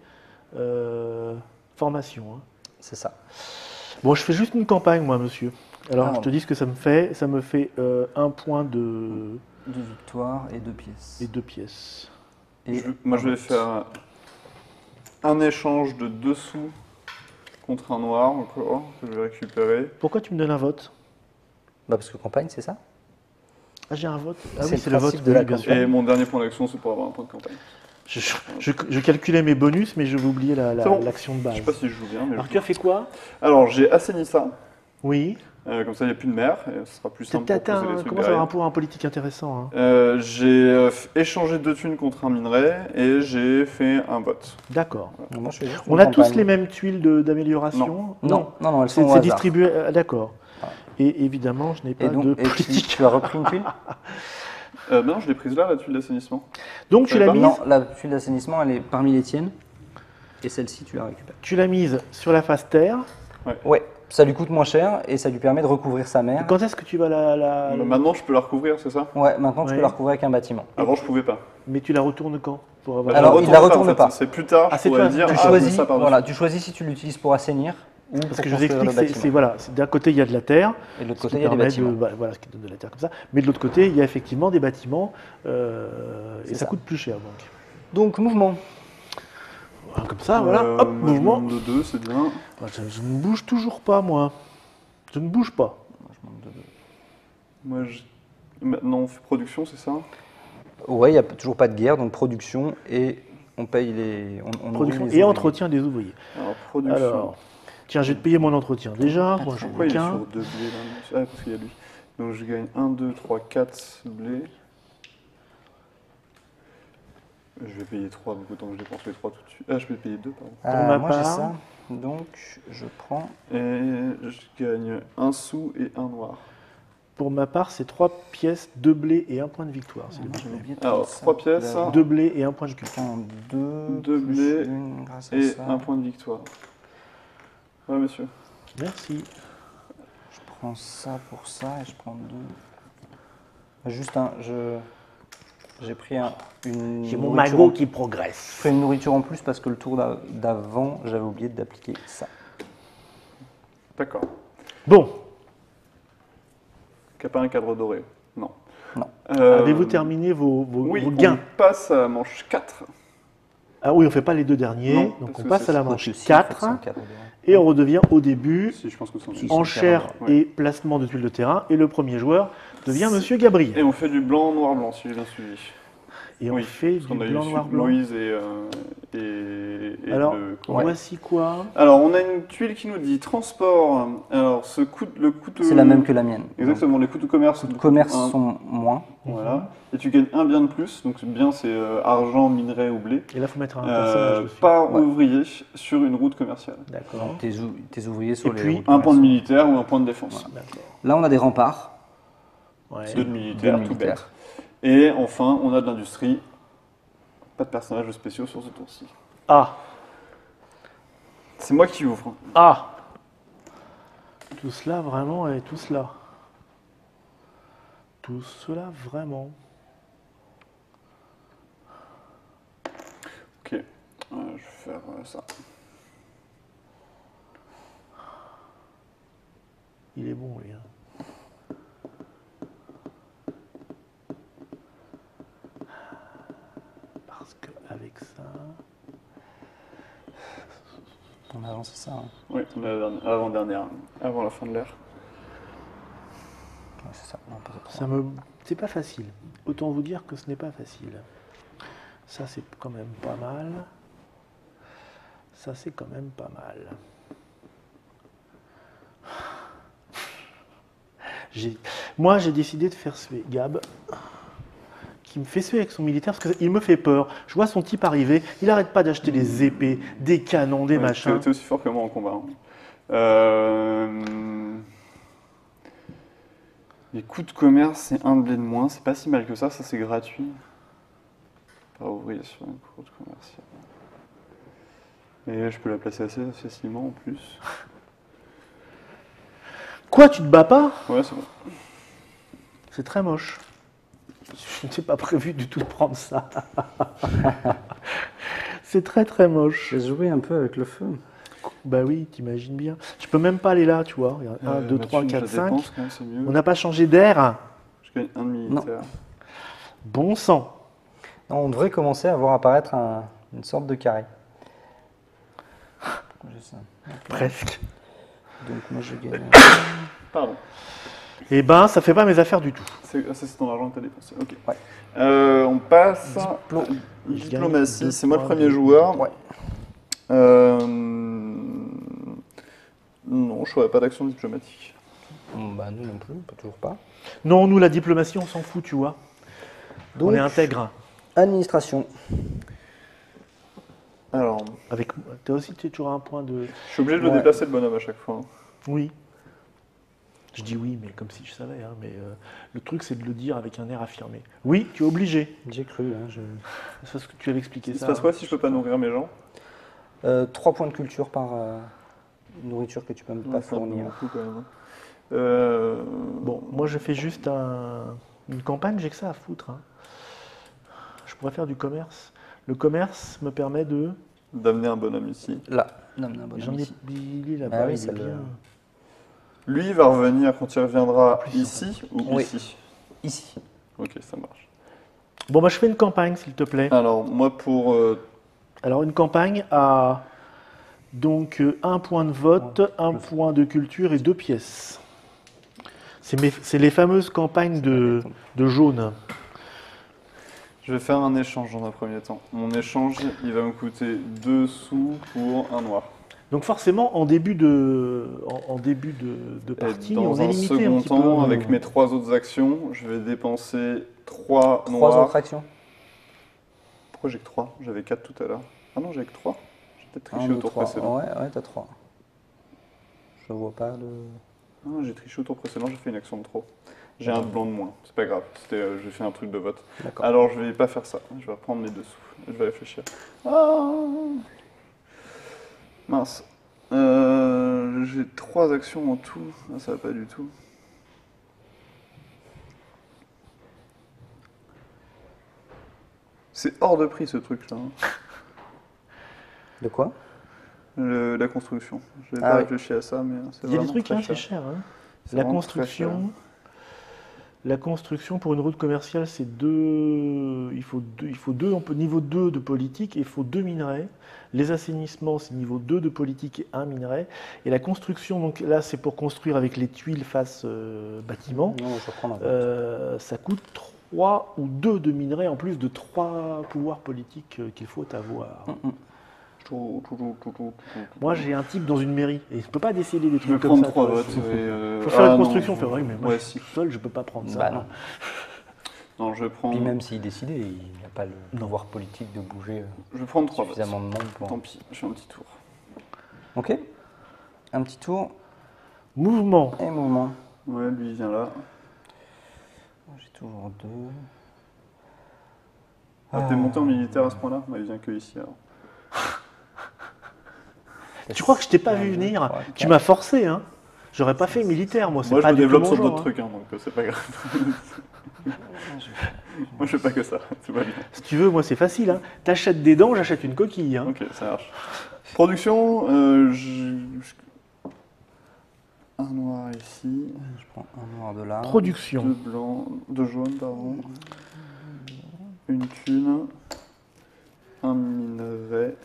c'est formation. Hein. C'est ça. Bon, je fais juste une campagne, moi, monsieur. Alors, Ah, je te dis ce que ça me fait. Ça me fait 1 point de... 2 victoires et 2 pièces. et 2 pièces. Et Moi un je vais vote. faire un échange de 2 sous contre un noir encore, que je vais récupérer. Pourquoi tu me donnes un vote? Bah parce que campagne, c'est ça. Ah, j'ai un vote. Ah C'est oui, le c'est le vote. principe de oui, la bien campagne. sûr. Et mon dernier point d'action, c'est pour avoir un point de campagne. Je calculais mes bonus, mais je vais oublier C'est bon. l'action de Je base. sais pas si je joue bien, mais Alors, je tu as fait quoi? Alors, j'ai assaini ça. Oui. Comme ça, il n'y a plus de mer. Et ce sera plus simple pour poser les trucs commence à avoir un derrière. pouvoir politique intéressant. Hein. J'ai échangé 2 thunes contre un minerai et j'ai fait un vote. D'accord. Moi, je fais juste On une a tous campagne. les mêmes tuiles d'amélioration? Non, elles sont C'est au hasard. distribué. D'accord. Ah. Et évidemment, je n'ai pas Et donc, de et tu, politique. tu as repris une tuile? Non, je l'ai prise là, la tuile d'assainissement. Donc tu l'as mise, Non, la tuile d'assainissement, elle est parmi les tiennes. Et celle-ci, tu la récupères. sur la face terre. Ouais, ça lui coûte moins cher et ça lui permet de recouvrir sa mère. Quand est-ce que tu vas Maintenant, je peux la recouvrir, c'est ça? Ouais, maintenant tu Ouais. peux la recouvrir avec un bâtiment. Avant, je pouvais pas. Mais tu la retournes quand pour avoir... Alors, je il la retourne retourne en fait. pas. C'est plus tard, Ah, je c'est pourrais toi, dire, tu Tu je mets choisis, ça par-dessus. voilà, tu choisis si tu l'utilises pour assainir ou Parce pour que je vous construire explique, le bâtiment. voilà, d'un côté il y a de la terre, Et de l'autre ce qui côté, il y a des permet bâtiments. voilà, ce qui donne de la terre comme ça, mais de l'autre côté il y a effectivement des bâtiments et C'est ça ça. coûte plus cher Donc, mouvement. Voilà, comme ça, voilà, hop, moi, je mouvement. monte de 2, c'est bien. Je ne bouge toujours pas moi, je ne bouge pas. Maintenant, on fait production, c'est ça? Ouais, il n'y a toujours pas de guerre, donc production et on paye les. On Production nourrit les et ouvriers. entretien des ouvriers. Alors, production. Alors, tiens, je vais te payer mon entretien déjà, moi j'en Pourquoi ai il est qu'un. sur 2 blés là? Ah, parce qu'il y a lui. Donc, je gagne 1, 2, 3, 4 blés. Je vais payer 3, donc autant que je dépense les 3 tout de suite. Ah, je vais payer 2, pardon. Pour ma Moi, j'ai part- ça. Donc, je prends. Et je gagne 1 sou et 1 noir. Pour ma part, c'est 3 pièces, 2 blés et 1 point de victoire. s'il vous plaît. J'ai oublié de Alors, prendre ça. 3 pièces. Là, 2 blés et 1 point de Je victoire. prends 2 Deux blés grâce à Et ça. 1 point de victoire. Ouais, monsieur. Merci. Je prends ça pour ça et je prends 2. Juste j'ai pris une. J'ai mon nourriture magot en- qui progresse. Je fais une nourriture en plus parce que le tour d'avant, j'avais oublié d'appliquer ça. D'accord. Bon, Qu'il n'y a pas un cadre doré. Non. Non. avez-vous terminé vos Oui, gains? on passe à la manche 4. Ah oui, on ne fait pas les deux derniers, Non, donc parce on que passe c'est à la trop manche Donc, si, 4 en fait, c'est un cadre de- et on redevient au début, Si, je pense que c'est Si, en enchère cadre, ouais. et placement de tuiles de terrain, et le premier joueur devient Monsieur Gabriel. Et on fait du blanc, noir, blanc, si j'ai bien suivi. Et on Oui, fait parce du qu'on a eu blanc, noir, blanc. Moïse et Alors, le... voici quoi? Alors, on a une tuile qui nous dit transport. Alors, le coût de... C'est la même que la mienne. Exactement, les coûts de commerce. Les coûts de coûtent commerce un. sont moins. Voilà. Et tu gagnes un bien de plus. Donc, bien, c'est argent, minerai ou blé. Et là, il faut mettre un personnage dessus. Par Ouais. ouvrier sur une route commerciale. D'accord. Donc, tes ouvriers sur Et les puis, routes Un point de commerciales. militaire ou un point de défense. D'accord. Là, on a des remparts. Ouais. Deux de militaire, Deux de tout militaires. bête. Et enfin, on a de l'industrie. Pas de personnages spéciaux sur ce tour-ci. Ah, C'est moi qui ouvre. ah. Tout cela vraiment et tout cela. Tout cela vraiment. Ok, je vais faire ça. Il est bon, lui. Hein. Parce qu'avec ça... On avance hein, c'est ça. Hein. Oui, avant-dernière, avant la fin de l'ère. Ouais, c'est ça. Non, pas ça. C'est pas facile. Autant vous dire que ce n'est pas facile. Ça, c'est quand même pas mal. Ça, c'est quand même pas mal. Moi, j'ai décidé de faire suer Gab, qui me fait suer avec son militaire, parce qu'il me fait peur. Je vois son type arriver, il n'arrête pas d'acheter des épées, des canons, des machins. T'es aussi fort que moi en combat. Hein. Les coûts de commerce, c'est un blé de moins. C'est pas si mal que ça c'est gratuit. Pas ouvrir sur un coût de commercial. Et je peux la placer assez facilement en plus. Quoi, tu te bats pas? Ouais, c'est bon. C'est très moche. Je n'ai pas prévu du tout de prendre ça. C'est très très moche. J'ai joué un peu avec le feu. Bah oui, t'imagines bien. Je peux même pas aller là, tu vois. 1, 2, 3, 4, 5. On n'a pas changé d'air. Je gagne un de militaire. Bon sang. Non, on devrait commencer à voir apparaître une sorte de carré. J'ai ça. Presque. Donc moi je gagne. Pardon. Eh ben, ça fait pas mes affaires du tout. C'est ton argent que t'as dépensé. Ok. Ouais. On passe. Je Diplomatie, gagne c'est moi le deux premier points. joueur. Ouais. Non, je ferai pas d'action diplomatique. Bah nous non plus, toujours pas. Non, nous, la diplomatie, on s'en fout, tu vois. Donc, On est intègre. administration. Alors, Toi aussi, tu es toujours à un point de... je suis obligé de le déplacer le bonhomme à chaque fois. Hein. Oui. Je dis oui, mais comme si je savais. Hein, mais le truc, c'est de le dire avec un air affirmé. Oui, tu es obligé. J'ai cru. Hein, C'est parce que tu avais expliqué Il se ça. passe quoi si je peux pas nourrir mes gens 3 points de culture par nourriture que tu peux pas C'est un peu fournir. beaucoup quand même. Bon, moi, je fais juste une campagne, j'ai que ça à foutre. Hein. Je pourrais faire du commerce. Le commerce me permet de... D'amener un bonhomme ici. Là, non, non, bon, J'en ai ici. il est là-bas, Ah oui, il est c'est bien. Lui, il va revenir quand il reviendra plus, ici ou Oui. ici. Ici. Ok, ça marche. Bon, bah, je fais une campagne, s'il te plaît. Alors, moi, pour... Alors, une campagne a donc 1 point de vote, 1 point de culture et 2 pièces. C'est les fameuses campagnes de jaune. je vais faire un échange dans un premier temps. Mon échange, il va me coûter 2 sous pour un noir. Donc forcément, en début de partie, Et dans on est un limité un second petit temps, peu. avec mes 3 autres actions, je vais dépenser 3 3 noirs. autres actions. Pourquoi j'ai que 3? J'avais 4 tout à l'heure. Ah non, j'ai que 3. J'ai peut-être triché 1, au 2, tour 3. précédent. Ouais, t'as 3. Je vois pas de... Non, j'ai triché au tour précédent, j'ai fait une action de trop. J'ai un blanc de moins, c'est pas grave, j'ai fait un truc de vote. D'accord. Alors je vais pas faire ça, je vais reprendre mes 2 sous, je vais réfléchir. Ah mince. J'ai 3 actions en tout, ah, ça va pas du tout. C'est hors de prix ce truc-là, hein. De quoi? La construction. Je n'avais Ah pas oui. réfléchi à ça, mais c'est Il y a des vraiment trucs, très hein, cher. c'est cher. Hein. C'est La vraiment très construction pour une route commerciale, c'est il faut deux, niveau 2 de politique et il faut 2 minerais. Les assainissements, c'est niveau 2 de politique et 1 minerai. Et la construction, donc là, c'est pour construire avec les tuiles face bâtiment. Non, je reprends la Ça coûte 3 ou 2 de minerais en plus de 3 pouvoirs politiques qu'il faut avoir. Moi, j'ai un type dans une mairie et je peux pas décider des Je vais trucs comme prendre ça. 3 toi. votes. Faut faire une construction, faire oui, mais moi, Ouais, je suis si. seul, je peux pas prendre ça. Bah non. Non, je vais prendre. Puis même s'il décidait, il n'a pas le pouvoir politique de bouger Je vais prendre 3 votes. suffisamment de monde pour... Tant pis, je fais un petit tour. Ok. Un petit tour Mouvement. et mouvement. Ouais, lui il vient là. J'ai toujours 2. Ah, t'es monté en militaire à ce point-là? Bah, il vient que ici alors. Tu crois que je t'ai pas vu venir? Tu m'as forcé, hein. J'aurais pas fait militaire, moi. Moi je pas me du tout développe mon sur genre, d'autres hein. trucs, hein, donc c'est pas grave. Moi je fais pas que ça, tout va bien. Si tu veux, moi c'est facile. Hein. T'achètes des dents, j'achète une coquille. Hein. Ok, ça marche. Production, un noir ici, Je prends un noir de là. Production. 2 blancs, 2 jaunes, pardon. Une thune, un minerai,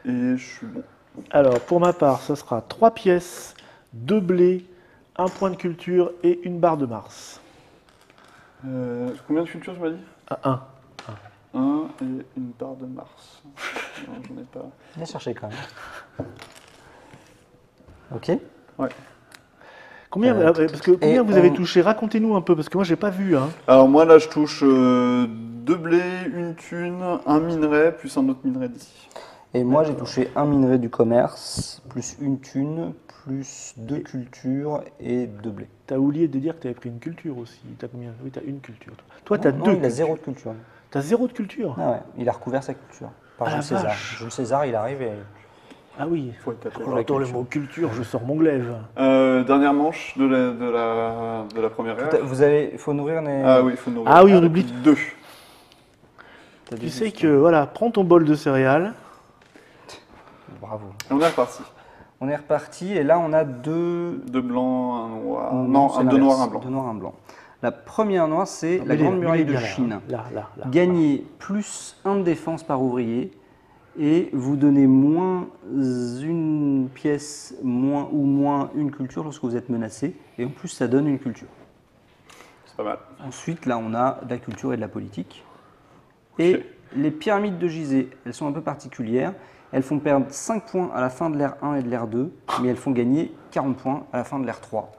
et je suis bon. Alors, pour ma part, ce sera 3 pièces, 2 blés, 1 point de culture et une barre de Mars. Combien de cultures, tu m'as dit? À 1. 1 et une barre de Mars. Non, j'en ai pas. Bien cherché quand même. Ok. Ouais. Combien, parce que combien vous avez touché? Racontez-nous un peu, parce que moi, j'ai pas vu. Hein. Alors moi, là, je touche 2 blés, une thune, un minerai, plus un autre minerai d'ici. Et moi, j'ai touché un minerai du commerce, plus une thune, plus 2 cultures et 2 blés. T'as oublié de dire que tu avais pris une culture aussi. T'as combien? Oui, t'as une culture. Toi, t'as 2. Il a 0 de culture. T'as 0 de culture? Ah ouais, il a recouvert sa culture. Par Ah, Jules la César. vache. Jules César, il arrive et... Ah oui. Faut être tapé. Quand j'entends le mot culture, je sors mon glaive. Dernière manche de la première ère. Il faut nourrir les... Ah oui, il faut nourrir. Ah oui, on oublie. 2. Tu sais que, voilà, prends ton bol de céréales. Bravo. On est reparti. On est reparti et là, on a 2... 2 blancs, un noir. Non, Non, 2 noirs, un blanc. 2 noirs, un blanc. La première noix, c'est Non, la mais Grande les- Muraille mais de les gars, là, Chine. Là. Gagnez plus 1 de défense par ouvrier et vous donnez moins une pièce ou moins une culture lorsque vous êtes menacé. Et en plus, ça donne une culture. C'est pas mal. Ensuite, là, on a de la culture et de la politique. Et Ok. les pyramides de Gizeh, elles sont un peu particulières. Elles font perdre 5 points à la fin de l'ère 1 et de l'ère 2, mais elles font gagner 40 points à la fin de l'ère 3.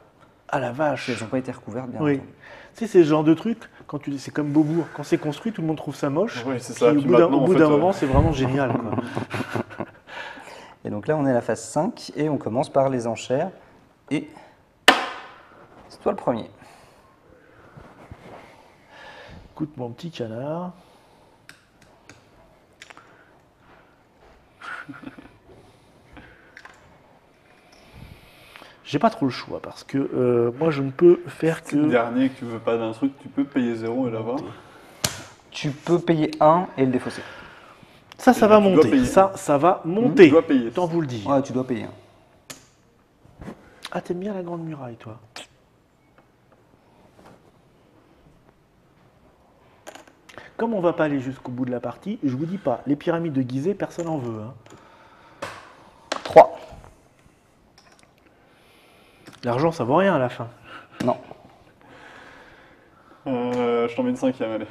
Ah la vache. Elles n'ont pas été recouvertes, bien Oui. entendu. Tu sais, c'est ce genre de truc, quand tu c'est comme Beaubourg, quand c'est construit, tout le monde trouve ça moche. Oui, c'est Puis ça. au Puis bout d'un maintenant, en fait, moment, c'est vraiment génial. Quoi. Et donc là, on est à la phase 5 et on commence par les enchères. Et c'est toi le premier. Écoute, mon petit canard. J'ai pas trop le choix parce que moi je ne peux faire C'est le que. dernier que tu veux pas d'un truc, tu peux payer 0 et l'avoir. Tu peux payer 1 et le défausser. Ça va Tu dois monter. payer. Ça va monter. Tu dois payer. Autant vous le dire. Ouais, tu dois payer 1. Ah, t'aimes bien la Grande Muraille, toi. Comme on va pas aller jusqu'au bout de la partie, je vous dis pas, les pyramides de Gizeh, personne en veut. Hein. 3. L'argent, ça vaut rien à la fin. Non. Je t'en mets une 5e, allez.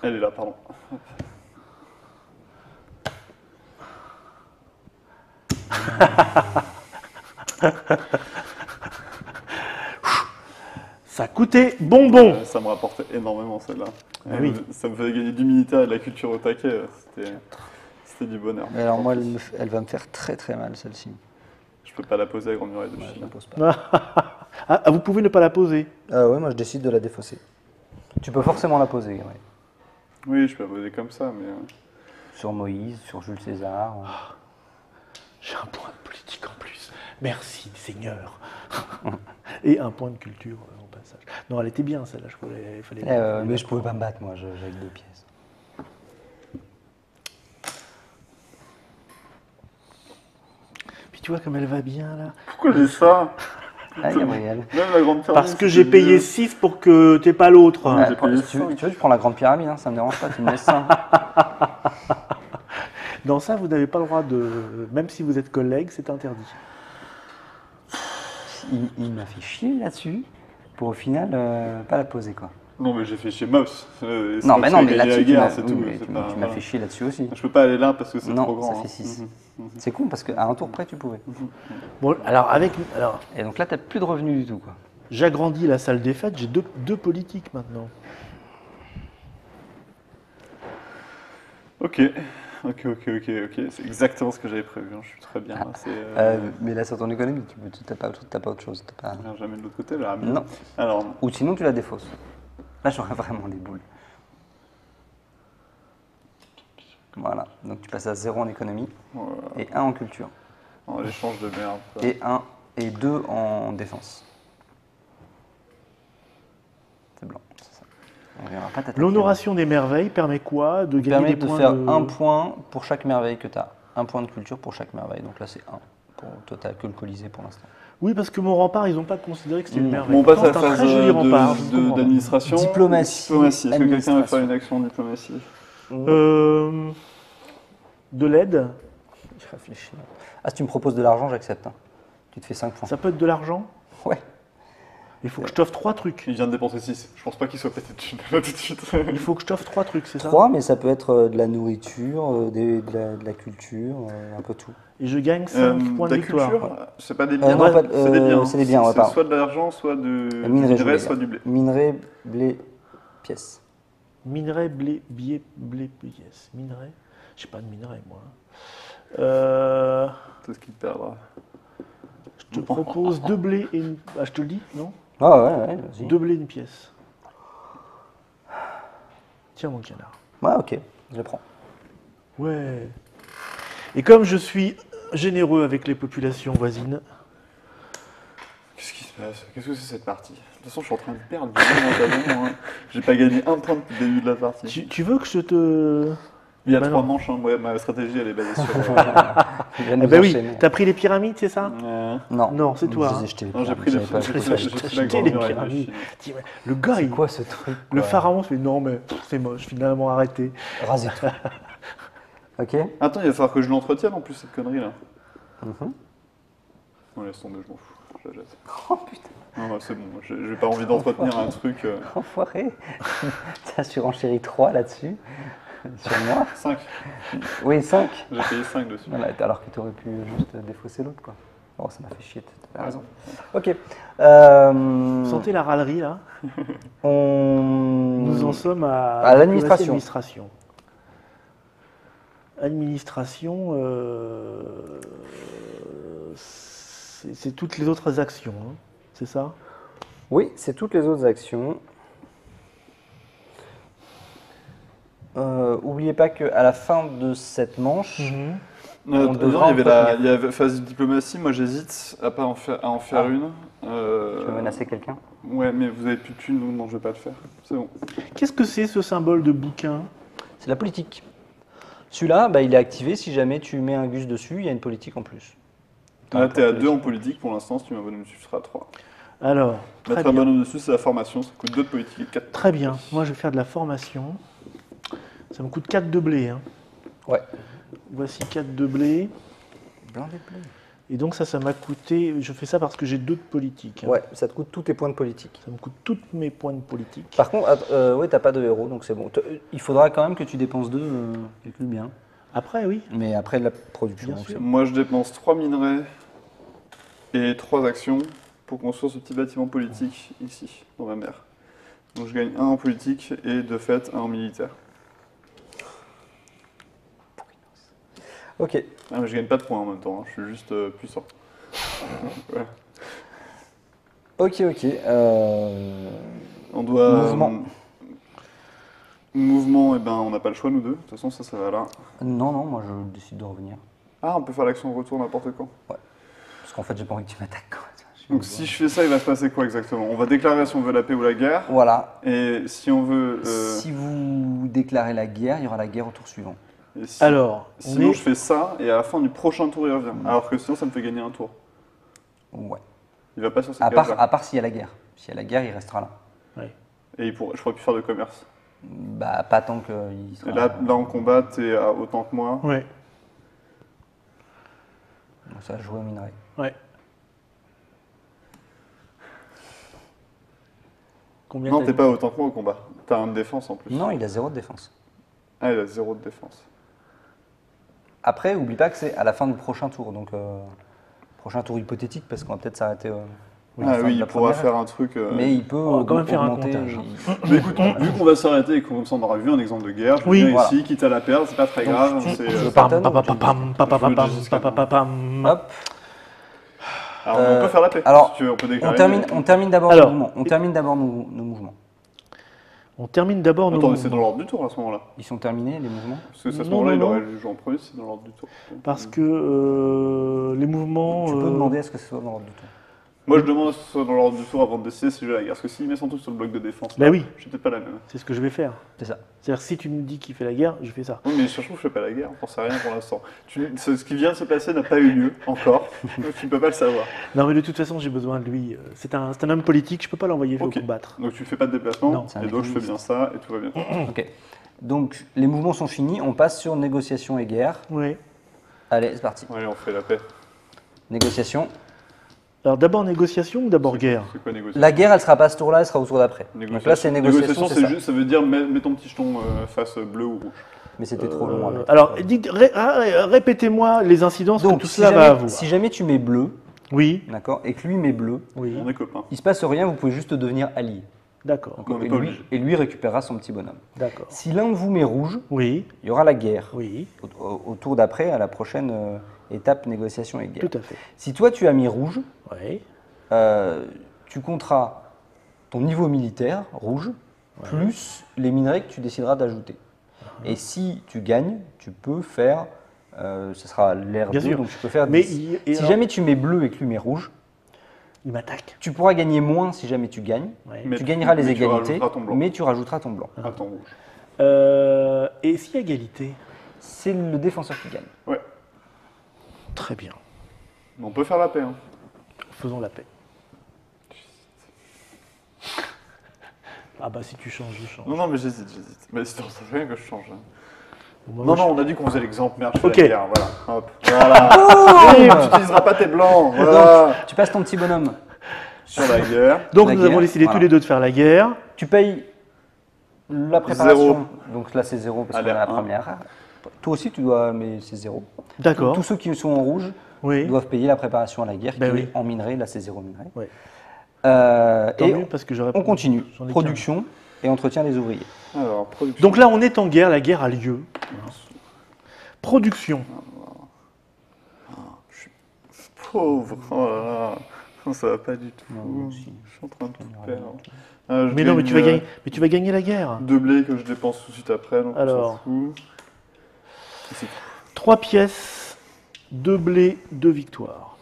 Elle est là, pardon. Ça coûtait bonbon. Ça me rapportait énormément celle-là. Ah oui. Ça me faisait gagner du militaire et de la culture au taquet. C'était du bonheur. Mais alors moi, elle va me faire très très mal celle-ci. Je peux pas la poser à Grande Muraille de Ouais, je Chine. la pose pas. Ah, vous pouvez ne pas la poser. Ouais, moi je décide de la défausser. Tu peux forcément la poser, ouais. Oui, je peux la poser comme ça, mais... Sur Moïse, sur Jules César. J'ai un point de politique en plus. Merci, Seigneur. Et un point de culture au passage. Non, elle était bien celle-là. Il fallait. Mais je pouvais pas me battre, moi, j'avais 2 pièces. Puis tu vois comme elle va bien là. Pourquoi j'ai ça? Ah, Gabriel. Même la Grande Pyramide, Parce que c'est j'ai payé mieux. 6 pour que t'aies pas l'autre. Ouais. Ah, payé si tu veux, 5. tu prends la Grande Pyramide, hein, ça me dérange pas, tu me laisses ça. Dans ça, vous n'avez pas le droit de. Même si vous êtes collègues, c'est interdit. Il m'a fait chier là-dessus, pour au final pas la poser, quoi. Non, mais j'ai fait chez Moss. Non, mais non, mais là-dessus, tu c'est tout. c'est pas- m'as fait chier là-dessus aussi. Je peux pas aller là parce que c'est Non, trop grand. ça fait hein. 6. C'est con, parce qu'à un tour près, tu pouvais. Bon, alors, Et donc là, t'as plus de revenus du tout, quoi. j'agrandis la salle des fêtes, j'ai deux politiques maintenant. Ok, c'est exactement ce que j'avais prévu, hein. Je suis très bien. Là. Mais là, sur ton économie, tu n'as pas autre chose. t'as pas- Jamais de l'autre côté là. Non. Alors, Ou sinon, tu la défausses. Là, j'aurais vraiment des boules. Voilà. Donc, tu passes à 0 en économie et 1 en culture. en échange de merde. quoi. Et 2 en défense. C'est blanc, c'est ça. On verra pas t'attaquer. L'honoration des merveilles permet quoi? De gagner permet des de points faire de... 1 point pour chaque merveille que tu as. 1 point de culture pour chaque merveille. Donc là, c'est 1. Toi, tu n'as que le Colisée pour l'instant. Oui, parce que mon rempart, ils n'ont pas considéré que c'était une Non. merveille. Bon, on passe à la Pourtant, c'est un phase très joli rempart. je comprends pas. d'administration. Diplomatie, Est-ce que quelqu'un veut faire administration. une action en diplomatie? De l'aide. réfléchis. Ah, si tu me proposes de l'argent, j'accepte. Hein. Tu te fais 5 points. Ça peut être de l'argent. Ouais. Il faut que je t'offre 3 trucs. Il vient de dépenser 6. Je pense pas qu'il soit pété de thunes là tout de suite. Il faut que je t'offre 3 trucs, c'est ça? 3, mais ça peut être de la nourriture, de la culture, un peu tout. Et je gagne 5 points de la victoire. culture, c'est pas des biens. non, pas- c'est des biens. c'est des biens, ouais, C'est pardon. soit de l'argent, soit de Minerai, je minerai, voulais soit dire. du blé. Minerai, blé, pièce. Minerai, blé, pièce. Minerai. J'ai pas de minerai, moi. C'est ce qu'il perdra. Je te propose 2 blés et une. Ah, je te le dis, non? Ah ouais, vas-y. 2 blés et une pièce. Tiens, mon canard. Ouais, ok, je le prends. Ouais. Et comme je suis généreux avec les populations voisines, Qu'est-ce qui se passe? Qu'est-ce que c'est cette partie? De toute façon, je suis en train de perdre du temps. J'ai pas gagné un point depuis le début de la partie. tu veux que je te. Il y a Bah 3 non. manches, hein. Ouais, ma stratégie elle est basée sur. Il va Eh nous ben oui, enchaîner. t'as pris les pyramides, c'est ça? Non, Non, c'est toi, Je les hein. ai jetés, les Non, j'ai pyramides, pris les j'avais pas- j'ai pris la Jeter grande les muraille de pyramides. Chine. Dis, mais le gars, C'est il- quoi ce truc le quoi pharaon se fait non, mais c'est moche, finalement, arrêtez. Rasez tout. Ok. Attends, il va falloir que je l'entretienne en plus cette connerie là. Mhm. Non, laisse tomber, je m'en fous. Je la jette. Oh putain, Non, non, c'est bon, j'ai pas envie d'entretenir un truc. enfoiré. T'as surenchéri 3 là-dessus. Sur moi. 5. Oui, 5. J'ai payé 5 dessus. Voilà, alors que tu aurais pu juste défausser l'autre, quoi. Oh, ça m'a fait chier, t'as raison. Ouais. Ok. Vous sentez la râlerie, là? On... Nous en sommes à l'administration. Administration. Administration, c'est toutes les autres actions, hein, c'est ça? Oui, c'est toutes les autres actions. Oubliez pas qu'à la fin de cette manche, On devra il y avait entretenir. il y avait phase de diplomatie, moi j'hésite à pas en faire, à en faire Ah. une. tu veux menacer quelqu'un. Ouais, mais vous avez plus de thunes, donc non, je vais pas le faire. C'est bon. Qu'est-ce que c'est ce symbole de bouquin? C'est la politique. Celui-là, bah, il est activé si jamais tu mets un gus dessus, il y a une politique en plus. Là, t'es à 2 en politique pour l'instant, si tu mets un bonhomme dessus, tu seras à 3. Alors, très Mettre un bien. bonhomme dessus, c'est la formation, ça coûte 2 de politique et 4. Très bien. Moi, je vais faire de la formation. Ça me coûte 4 de blé, hein. Ouais. Voici 4 de blé. Blindé de blé. Et donc ça m'a coûté... Je fais ça parce que j'ai 2 de politique, hein. Ouais, ça te coûte tous tes points de politique. Ça me coûte tous mes points de politique. Par contre, ouais, t'as pas de héros, donc c'est bon. Il faudra quand même que tu dépenses 2, calcule bien. Après, oui. Mais après de la production. Bien donc sûr. c'est bon. Moi, je dépense 3 minerais et 3 actions pour construire ce petit bâtiment politique ici, dans ma mer. Donc je gagne 1 en politique et de fait 1 en militaire. Ok. Ah, mais je gagne pas de points en même temps, hein, je suis juste puissant. Ouais. Ok. On doit. Mouvement. Mouvement, eh ben, on n'a pas le choix, nous deux. De toute façon, ça va là. Non, moi je décide de revenir. Ah, on peut faire l'action retour n'importe quand. Parce qu'en fait, j'ai pas envie que tu m'attaques. quoi. Donc si je fais ça, il va se passer quoi exactement? On va déclarer si on veut la paix ou la guerre. Voilà. Et si on veut. Si vous déclarez la guerre, il y aura la guerre au tour suivant. et si- Alors, on Sinon, est... je fais ça et à la fin du prochain tour, il revient. Alors que sinon, ça me fait gagner un tour. Ouais. Il va pas sur cette À case-là. part s'il y a la guerre. S'il y a la guerre, il restera là. Et je pourrais plus faire de commerce. Bah, pas tant qu'il sera. Et là, en combat, t'es à autant que moi. Ouais, Donc, ça va jouer au minerai. ouais. Combien Non, t'as t'es dit? pas autant que moi au combat. T'as une défense en plus. Non, il a 0 de défense. Ah, il a 0 de défense. Après, oublie pas que c'est à la fin du prochain tour. Donc, prochain tour hypothétique, parce qu'on va peut-être s'arrêter. À la Ah fin oui, de la il pourra première. faire un truc. Mais il peut On va quand même faire un augmenter, comptage, hein. Mais écoute, vu qu'on va s'arrêter et qu'on s'en aura vu un exemple de guerre, je Oui. viens Voilà. ici, quitte à la perdre, c'est pas très Donc, grave. tu- c'est, je euh, pars. Pam, pam, pam, pam, pam, pam, pam, jusqu'à- pam, pam, pam. Hop. Alors, on peut faire la paix. alors, si tu veux, on peut déclarer. On termine d'abord Alors. nos mouvements. On termine d'abord nos mouvements. On termine d'abord nos Attends, mais c'est mouvements. dans l'ordre du tour à ce moment-là. Ils sont terminés, les mouvements? Parce que c'est à ce Non, moment-là, non, il non. aurait dû jouer en premier, c'est dans l'ordre du tour. Parce que les mouvements... Tu peux demander à ce que ce soit dans l'ordre du tour. Moi, je demande à ce que ce soit dans l'ordre du tour avant de décider si j'ai la guerre. Parce que s'il met son truc sur le bloc de défense, Bah là, oui. je suis peut-être pas la même. C'est ce que je vais faire. C'est ça. C'est-à-dire si tu me dis qu'il fait la guerre, je fais ça. Oui, mais surtout, je fais pas la guerre, on sait rien pour l'instant. Ce qui vient de se passer n'a pas eu lieu encore, donc tu ne peux pas le savoir. Non mais de toute façon j'ai besoin de lui. C'est un homme politique, je peux pas l'envoyer Ok. combattre. Donc tu fais pas de déplacement, Non. C'est un et donc je fais bien ça, et tout va bien. Ok. Donc, les mouvements sont finis. On passe sur négociation et guerre. Oui. Allez, c'est parti. Allez, on fait la paix. Négociation. Alors d'abord négociation ou d'abord guerre? C'est quoi négociation? La guerre, elle sera pas ce tour-là, elle sera au tour d'après. Donc là, c'est négociation, c'est ça. juste, ça veut dire mets ton petit jeton face bleu ou rouge. Mais c'était trop long à mettre. Alors, répétez-moi les incidences Donc, que tout cela va avoir. si jamais tu mets bleu, Oui, d'accord, et que lui met bleu, oui, On est copains. il se passe rien, vous pouvez juste devenir alliés. d'accord, On n'est Et pas lui, obligé. et lui récupérera son petit bonhomme. d'accord. Si l'un de vous met rouge, Oui, il y aura la guerre. oui, Au tour d'après, à la prochaine étape, négociation et guerre. tout à fait. Si toi, tu as mis rouge, Oui, tu compteras ton niveau militaire, rouge, plus les minerais que tu décideras d'ajouter. Et si tu gagnes, tu peux faire, ce sera l'air Bien 2, sûr. donc tu peux faire mais 10. et Si alors, jamais tu mets bleu et que lui met rouge, il m'attaque. tu pourras gagner moins si jamais tu gagnes. Ouais. Mais Tu gagneras les mais tu égalités, rajouteras ton blanc. mais tu rajouteras ton blanc. Attends, rouge. Et s'il y a égalité? C'est le défenseur qui gagne. Ouais. Très bien, Mais on peut faire la paix. Hein. faisons la paix. Ah bah si tu changes, je change. Non, mais j'hésite. Mais c'est rien que je change. Hein. Bon, Non, moi, on a dit qu'on faisait l'exemple. Merde, je fais Ok. la guerre. Voilà. Hop. Voilà. Oui, tu n'utiliseras pas tes blancs. Voilà. Tu passes ton petit bonhomme. Sur la guerre. Donc la nous avons guerre, décidé voilà. tous les deux de faire la guerre. Tu payes la préparation. Zéro. Donc là, c'est 0 parce qu'on Allez, est à la un. première. Toi aussi, tu dois, mais c'est 0. D'accord. Tous ceux qui sont en rouge Oui. doivent payer la préparation à la guerre, Ben qui oui. est en minerai. Là, c'est 0 minerai. Ouais. Tant Et mieux parce que j'aurais. on continue. j'en ai qu'un. Production et entretien des ouvriers. Alors, production. Donc là, on est en guerre. La guerre a lieu. Production. Je suis pauvre. Oh là là. Non, ça va pas du tout. Non, si. Je suis en train de tout Non, perdre. non. Je Mais non, mais gagne, tu vas gagner. Mais tu vas gagner la guerre. 2 blés que je dépense tout de suite après, donc Alors. on s'en fout. Et c'est tout. 3 pièces, 2 blés, 2 victoires.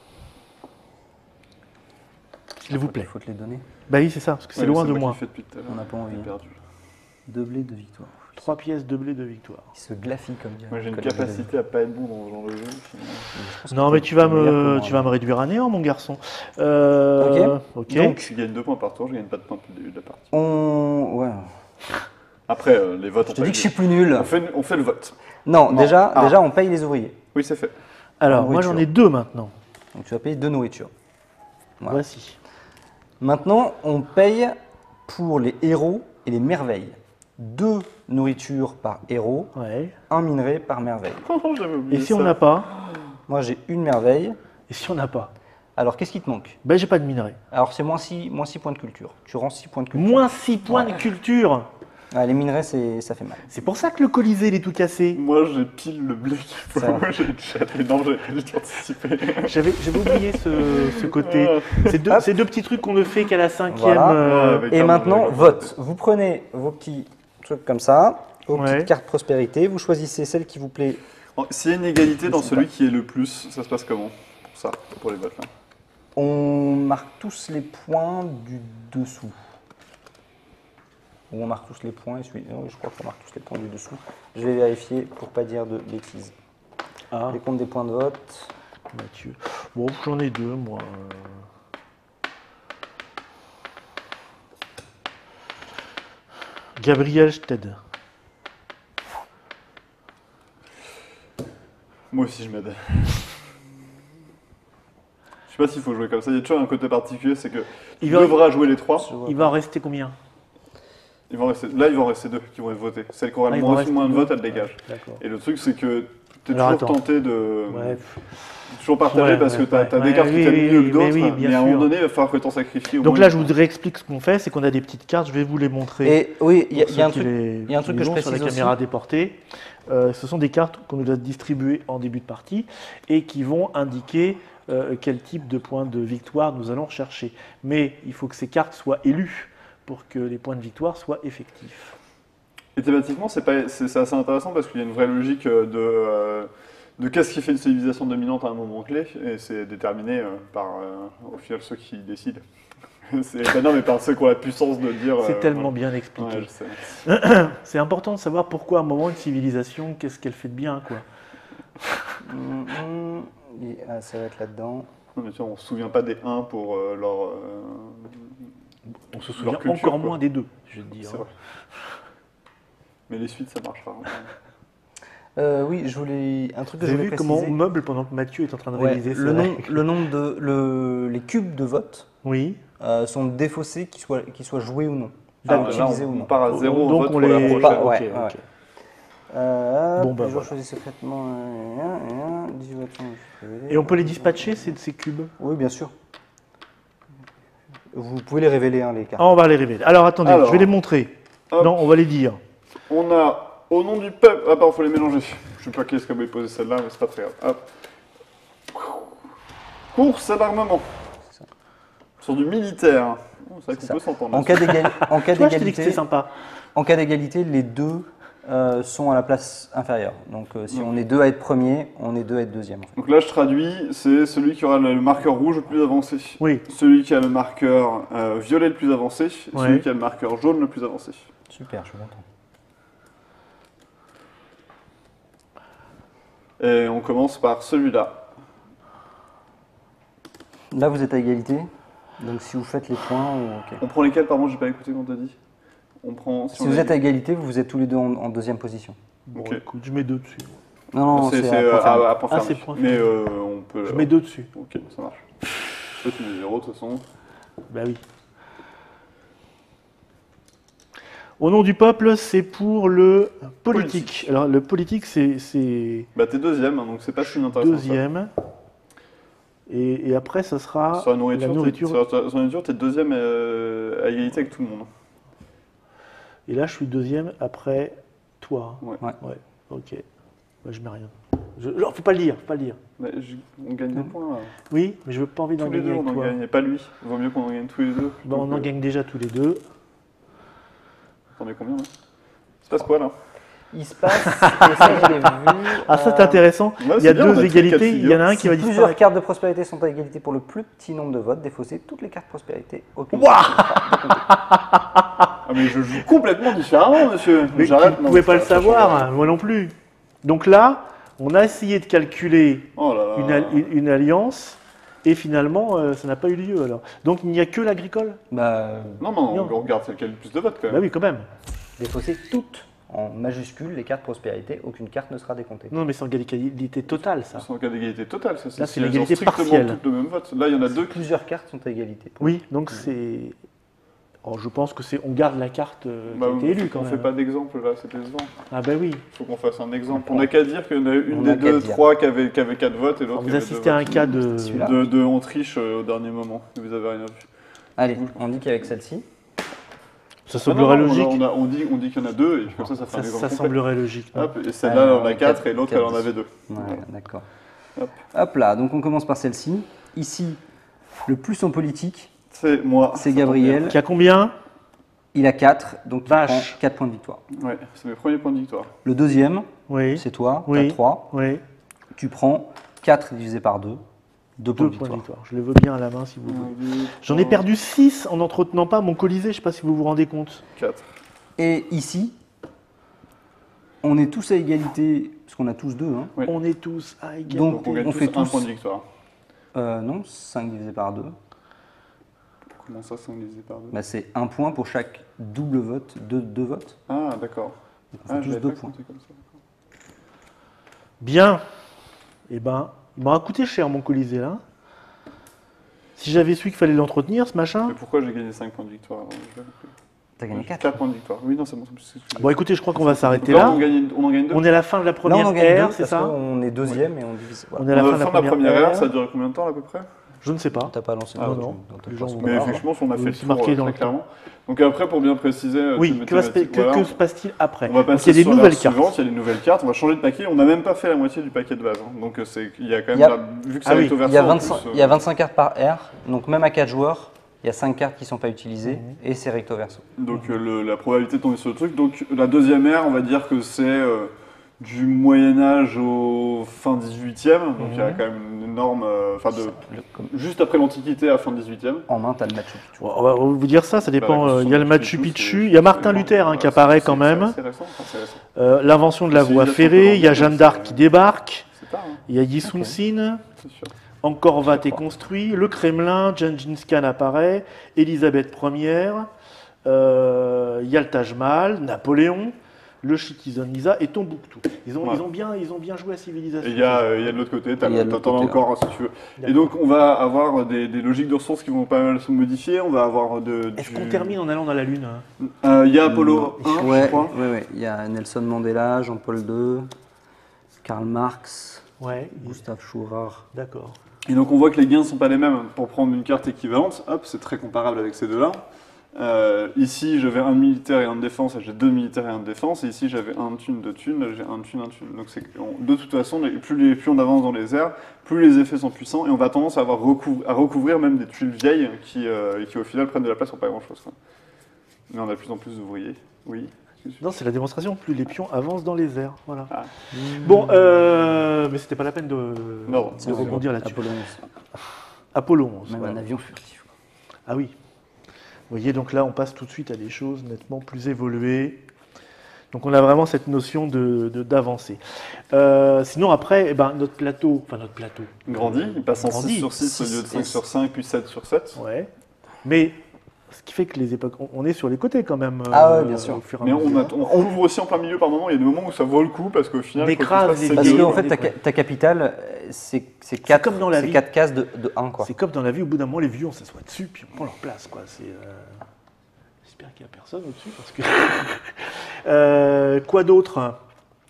S'il vous plaît. Il faut te les donner. Bah oui, c'est ça, parce que c'est Ouais, loin mais de moi. qui le fais depuis tout à l'heure. On n'a pas envie. J'ai perdu. 2 blés, 2 victoires. 3 pièces, 2 blés, 2 victoires. Il se glaffie comme dirait. Moi j'ai une Nicolas capacité à pas être bon dans ce genre de jeu. finalement. Je pense Non, que mais t'es- tu vas t'es meilleur que me, moi, tu vas hein. me réduire à néant, mon garçon. Ok. Donc, Tu gagnes 2 points par tour, je gagne pas de points depuis le début de la partie. Ouais. Après, les votes, Je te dis que je suis plus nul. on fait le vote. Non, Non. déjà, Ah. déjà, on paye les ouvriers. Oui, c'est fait. Alors, La moi j'en ai nourriture. 2 maintenant. Donc tu vas payer 2 nourritures. Voilà. Voici. Maintenant, on paye pour les héros et les merveilles. 2 nourritures par héros, Ouais. 1 minerai par merveille. Oh, j'avais oublié Et si ça. on n'a pas? Moi, j'ai une merveille. Et si on n'a pas? Alors, qu'est-ce qui te manque? Ben j'ai pas de minerai. Alors, c'est moins 6 points de culture. Tu rends 6 points de culture. Moins 6 points de culture. Ah, les minerais, ça fait mal. C'est pour ça que le Colisée il est tout cassé. Moi j'ai pile le blé qu'il faut. Ça va. J'ai une chatte. Mais non, j'avais pas du tout anticipé. J'avais oublié ce côté. Hop. Ces deux petits trucs qu'on ne fait qu'à la 5e. Voilà. Ouais, avec Et un maintenant, mauvais vote. Vous prenez vos petits trucs comme ça, vos Ouais. petites cartes prospérité, vous choisissez celle qui vous plaît. Oh, s'il y a une égalité dans Je sais celui qui est le plus, ça se passe comment? Pour ça, pour les votes là. On marque tous les points du dessous. Ou on marque tous les points, je crois qu'on marque tous les points du dessous. Je vais vérifier pour pas dire de bêtises. Ah, Les comptes des points de vote. Mathieu. Bon, j'en ai 2, moi. Gabriel, je t'aide. Moi aussi je m'aide. Je sais pas s'il faut jouer comme ça. Il y a toujours un côté particulier, c'est que tu Il va- devras jouer les 3. Je vois Il pas. va en rester combien? Il va en rester, là, il va en rester 2 qui vont être votés. Celle qui aura Ah, le il va en moins, rester moins de deux. votes, elle dégage. D'accord. Et le truc, c'est que tu es Alors, toujours attends. tenté de. Ouais. Toujours partager Ouais, parce que ouais, tu as, ouais. des cartes Oui, qui t'aiment oui, mieux oui, que d'autres. mais oui, bien mais à un moment sûr. donné, il va falloir que tu t'en sacrifies. au Donc moins là, une je vous fois. explique ce qu'on fait, c'est qu'on a des petites cartes, je vais vous les montrer. Et oui, il y Pour a un ceux qui truc. les- il y a un truc qui que je les ont sur la précise caméra aussi. déportée. Ce sont des cartes qu'on nous a distribuées en début de partie et qui vont indiquer quel type de points de victoire nous allons chercher. Mais il faut que ces cartes soient élues pour que les points de victoire soient effectifs. Et thématiquement, c'est assez intéressant parce qu'il y a une vraie logique de qu'est-ce qui fait une civilisation dominante à un moment clé, et c'est déterminé par, au final, ceux qui décident. Non, mais par ceux qui ont la puissance de dire. C'est tellement bien Ouais, expliqué. je sais. C'est important de savoir pourquoi à un moment une civilisation, qu'est-ce qu'elle fait de bien, quoi. Ça va être là-dedans. Non, mais tu vois, on se souvient pas des 1 pour leur. On se souvient culture, encore quoi. moins des deux, je veux dire. C'est vrai. Mais les suites, ça marche pas. Oui, je voulais un truc que Vous je avez voulais vu comment préciser. on meuble pendant que Mathieu est en train de Ouais, réaliser le ses nom, règles. le nombre de les cubes de vote Oui. sont défaussés, qu'ils soient joués ou non, D'accord. Là, utilisés ou on non. part à 0 au Donc vote on pour la les. prochaine. Pas- Ok, ouais, ok. ouais. Bon, bah, les jours voilà. choisis secrètement. 10 votes sont révélés. Et on peut les dispatcher, ces cubes? Oui, bien sûr. Vous pouvez les révéler, hein, les cartes. Ah, on va les révéler. Alors attendez, Alors. je vais les montrer. Hop. Non, on va les dire. On a, au nom du peuple... Ah pardon, faut les mélanger. Je sais pas qui est-ce qui a posé celle-là, mais c'est pas très grave. Hop. Course à l'armement. C'est ça. Sur du militaire. Oh, c'est vrai C'est qu'on peut ça. s'entendre. En cas Tu vois, je t'ai dit que c'était sympa. en cas d'égalité, les deux sont à la place inférieure. Donc si on est deux à être premier, on est deux à être deuxième. En fait. Donc là, je traduis, c'est celui qui aura le marqueur rouge le plus avancé. Oui. Celui qui a le marqueur violet le plus avancé. Et Ouais. celui qui a le marqueur jaune le plus avancé. Super, je suis content. Et on commence par celui-là. Là, vous êtes à égalité. Donc si vous faites les points, ok. On prend lesquels, pardon, j'ai pas écouté quand t'as dit. On prend... Si vous êtes à égalité, vous êtes tous les deux en deuxième position. Bon, Ok. écoute, je mets deux dessus. Non, non, C'est c'est à point fermé. à point Ah, fermé. c'est point Mais fermé. on peut... Je mets deux dessus. Ok, ça marche. Toi, tu mets 0 de toute façon. Bah oui. Au nom du peuple, c'est pour le politique. Alors le politique, c'est Bah t'es deuxième, hein, donc c'est pas si intéressant. deuxième. Et après, ça sera Sur la nourriture, la nourriture. sur la nourriture, t'es deuxième à égalité avec tout le monde. Et là, je suis deuxième après toi. Ouais. Ouais. Ok. Bah, je mets rien. Non, faut pas le dire, faut pas le dire. Mais on gagne des points là. Oui, mais je veux pas envie d'en Tous les gagner deux on avec en toi. gagne, et pas lui. Vaut mieux qu'on en gagne tous les deux. Bah, on Donc, en gagne déjà tous les deux. T'en mets combien là Il se passe quoi là Il se passe, et ça je l'ai vu. Ah, ça c'est intéressant. Ouais, Il y a c'est bien, on a deux pris le cas de égalités. Il y en a un qui Si va plusieurs disparaître. cartes de prospérité sont à égalité pour le plus petit nombre de votes, défaussez toutes les cartes prospérité. Aucune. Ah mais je joue complètement différemment, monsieur. Mais J'arrête. vous ne non, pouvez pas le ça change rien. savoir, moi non plus. Donc là, on a essayé de calculer Oh là là. une alliance et finalement, ça n'a pas eu lieu alors. Donc il n'y a que l'agricole? Bah, Non, Non. on regarde celle qui a le plus de votes quand même. Bah oui, quand même. défaussez toutes en majuscule les cartes prospérité, aucune carte ne sera décomptée. Non, mais c'est en égalité totale, ça. C'est en cas d'égalité totale, ça. Là, c'est si elles ont l'égalité strictement partielle. toutes le même vote. Là, il y en a deux qui. Plusieurs cartes sont à égalité. Oui, donc c'est. Oh, je pense que c'est. On garde la carte qui Bah, a été élue quand on même. fait pas d'exemple là, c'est décevant. Ah bah oui. Faut qu'on fasse un exemple. On n'a qu'à dire qu'il y en a une On des a qu'à deux, dire. trois qui avait 4 votes et l'autre Alors, qui vous avait assistez 2 à un votes. cas de. Celui-là. De on triche au dernier moment. Vous avez rien vu. Allez, on dit qu'avec celle-ci, Ça Ah semblerait non, non, logique. on dit qu'il y en a deux et comme ça fait un Ça, exemple ça complet. semblerait logique. non Hop, et celle-là, elle en a 4 et l'autre, elle en quatre. avait 2. ouais, Voilà. d'accord. Hop. Hop là, donc on commence par celle-ci. Ici, le plus en politique, C'est moi. c'est ça tombe Gabriel. Qui a combien? Il a 4, donc il Vache. prend 4 points de victoire. bien. Ouais, c'est mes premiers points de victoire. Le deuxième, Oui. c'est toi, Oui. tu as 3. Oui. Tu prends 4 divisé par 2, 2 points Deux de points de victoire. victoire. Je le veux bien à la main si vous voulez. J'en ai perdu 6 en n'entretenant pas mon colisée, je ne sais pas si vous vous rendez compte. 4. Et ici, on est tous à égalité, parce qu'on a tous 2. Hein. Oui. On est tous à égalité. Donc, Donc on gagne on tous fait un tous- point de victoire. Non, 5 divisé par 2. Comment ça, 5 divisé par 2 Bah, c'est 1 point pour chaque double vote, 2 votes. Ah, d'accord. Donc, on fait Ah, je tous l'avais 2 pas points. compté comme ça. Bien. Eh ben, il m'aura coûté cher mon colisée là. Si j'avais su qu'il fallait l'entretenir, ce machin. Mais pourquoi j'ai gagné 5 points de victoire alors J'ai pas compris. T'as gagné 4. 4 points de victoire. Oui, non, c'est bon. Bon, écoutez, je crois qu'on va s'arrêter Donc là. on en gagne 2. On est à la fin de la Là, première on en gagne 2 ère, c'est parce ça? qu'on est deuxième et on divise. Voilà. On est à la fin de la première ère, ère. ça a duré combien de temps à peu près? Je ne sais pas. T'as pas lancé Ah, le non, jeu, non. donc t'as Les pas gens ce vont qu'on Mais va effectivement, on a fait le c'est tour marqué dans très le clairement. Donc après, pour bien préciser, Oui, toutes les que, va se- thématiques, que- voilà, que se passe-t-il après? on va Donc passer il y a des sur nouvelles l'ère cartes. suivante, il y a des nouvelles cartes, on va changer de paquet, on n'a même pas fait la moitié du paquet de base. hein. Donc il y a quand même, Il y a- vu que Ah ça oui, est au Il y, a verso, en 25, plus, il y a 25 cartes par air, donc même à 4 joueurs, il y a 5 cartes qui ne sont pas utilisées Mhm. et c'est recto verso. donc la probabilité de tomber sur le truc. Donc la deuxième ère, on va dire que c'est du Moyen-Âge au fin 18e, donc il y a Mhm. quand même une énorme. Enfin, Comme- juste après l'Antiquité à fin 18e. En main, tu as le Machu Picchu. On va vous dire ça dépend. Bah, la Il y a le Machu Picchu, Picchu, c'est- il y a Martin c'est- Luther hein, qui c'est- apparaît c'est- quand même. C'est récent, enfin, c'est récent. L'invention de la C'est voie civilisation ferrée, il y a Jeanne d'Arc colombienne, qui débarque, C'est tard, hein, il y a Yi Sun, c'est sûr. Angkor Wat est construit, le Kremlin, Gengis Khan apparaît, Élisabeth Ier, il y a le Taj Mahal, Napoléon, le Chichen Itza et Tombouctou. Ils ont Ouais. bien joué à Civilisation. Et il y a de l'autre côté, Il y a de l'autre t'en as côté, encore si tu veux. Et donc on va avoir des logiques de ressources qui vont pas mal se modifier. On va avoir Est-ce qu'on termine en allant dans la Lune? Il y a Apollo 1, Ouais, je crois. ouais. Il y a Nelson Mandela, Jean-Paul II, Karl Marx, Ouais, Gustave Schurard. d'accord. Et donc on voit que les gains ne sont pas les mêmes. Pour prendre une carte équivalente, hop, c'est très comparable avec ces deux-là. Ici j'avais un militaire et un de défense, et j'ai 2 militaires et un de défense. Et ici j'avais un de thune, 2 thunes, là j'ai un de thune, un de thune. Donc de toute façon, plus on avance dans les airs, plus les effets sont puissants. Et on va tendance à recouvrir même des tuiles vieilles qui au final prennent de la place pour pas grand-chose, quoi. Mais on a de plus en plus d'ouvriers. Oui. Non, c'est la démonstration. Plus les pions avancent dans les airs. Voilà. Ah. Bon, mais c'était pas la peine de C'est rebondir là-dessus. Apollo 11. Apollo 11. Même voilà. un avion furtif. Ah oui. Vous voyez, donc là, on passe tout de suite à des choses nettement plus évoluées. Donc on a vraiment cette notion d'avancer. Sinon, après, eh ben, notre plateau. Grandit, il passe en Grandit. 6 sur 6 au lieu de 5 sur 5, puis 7 sur 7. Ouais. Mais ce qui fait que les époques. On est sur les côtés quand même. Ah ouais, bien sûr. Au fur et à Mais mesure. on couvre aussi en plein milieu par moment. Il y a des moments où ça vaut le coup parce qu'au final, On écrase les Parce villes. qu'en fait, ta capitale, c'est 4 comme dans la vie. cases de 1, quoi. C'est comme dans la vie, au bout d'un moment, les vieux, on s'assoit dessus, puis on prend leur place. Quoi. J'espère qu'il n'y a personne au-dessus. Parce que... quoi d'autre?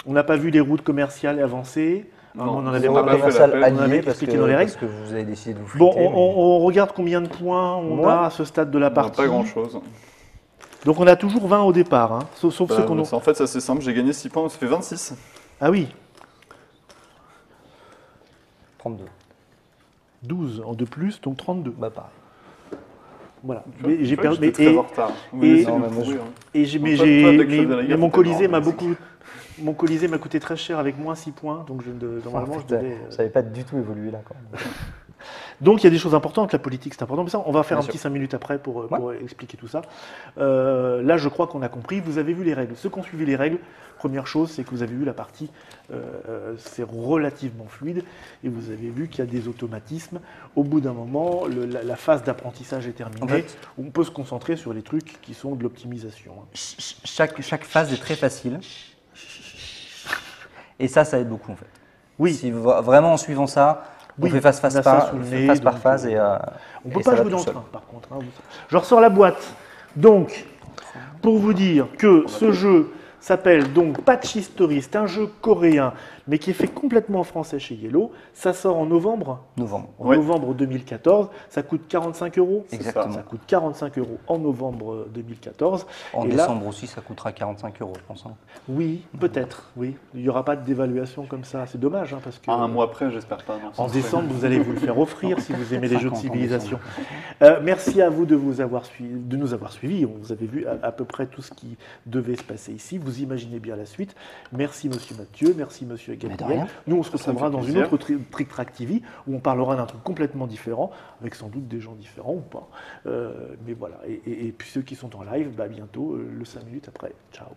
On n'a pas vu les routes commerciales avancées. Non, on en avait on Zéro n'a pas fait commercial l'appel. On avait allié parce expliqué dans les règles. que vous avez décidé de vous Bon, friter, mais- on regarde combien de points on Ouais. a à ce stade de la partie. Pas grand-chose. Donc on a toujours 20 au départ, hein, sauf ceux qu'on a. En fait, c'est assez simple. J'ai gagné 6 points, ça fait 26. Ah oui, 32. 12 en de plus, donc 32. Bah pareil. Voilà. Tu vois, Mais j'ai tu vois, perdu. j'étais très en retard. Vous et- laissez Non, me mais moi, pourrir, hein. Et j'ai, mais Toi, j'ai, toi, dès que je mais- faisais la mais gaffe, mon t'étais Colisée mort, m'a mais beaucoup. Mon Colisée m'a coûté très cher avec moins 6 points, donc normalement je devais. Ça n'avait pas du tout évolué là. Quand même. Donc il y a des choses importantes, la politique c'est important, mais ça on va faire Bien un sûr. petit 5 minutes après pour expliquer tout ça. Là je crois qu'on a compris, vous avez vu les règles. Ceux qui ont suivi les règles, première chose c'est que vous avez vu la partie, c'est relativement fluide et vous avez vu qu'il y a des automatismes. Au bout d'un moment, la phase d'apprentissage est terminée, En fait- on peut se concentrer sur les trucs qui sont de l'optimisation. Hein. Chaque phase est très facile. Et ça aide beaucoup en fait. Oui, Si vraiment en suivant ça, on Oui, fait phase on a ça sous le nez, phase par donc, phase et on ne peut et ça pas va jouer tout dans le seul. train, par contre. Hein. Je ressors la boîte. Donc, pour vous dire que ce jeu s'appelle donc Patch History. C'est un jeu coréen, mais qui est fait complètement en français chez Yellow. Ça sort en novembre. Novembre. En Ouais. novembre 2014. Ça coûte 45 €. Exactement. Ça coûte 45 € en novembre 2014. En Et là- décembre aussi, ça coûtera 45 €, je pense. Hein. Oui, peut-être. Oui, il n'y aura pas de dévaluation comme ça. C'est dommage, hein, parce que. Un mois après, j'espère pas. Non, En ça serait- décembre, vous allez vous le faire offrir si vous aimez les jeux de 50 en civilisation. décembre. Merci à vous de nous avoir suivis. Vous avez vu à peu près tout ce qui devait se passer ici. Vous imaginez bien la suite. Merci Monsieur Mathieu, merci Monsieur de Gabriel. rien. Nous, on se Ça me retrouvera fait dans une plaisir. autre Trick Track TV où on parlera d'un truc complètement différent, avec sans doute des gens différents ou pas. Mais voilà. Et puis ceux qui sont en live, bientôt, le 5 minutes après. Ciao.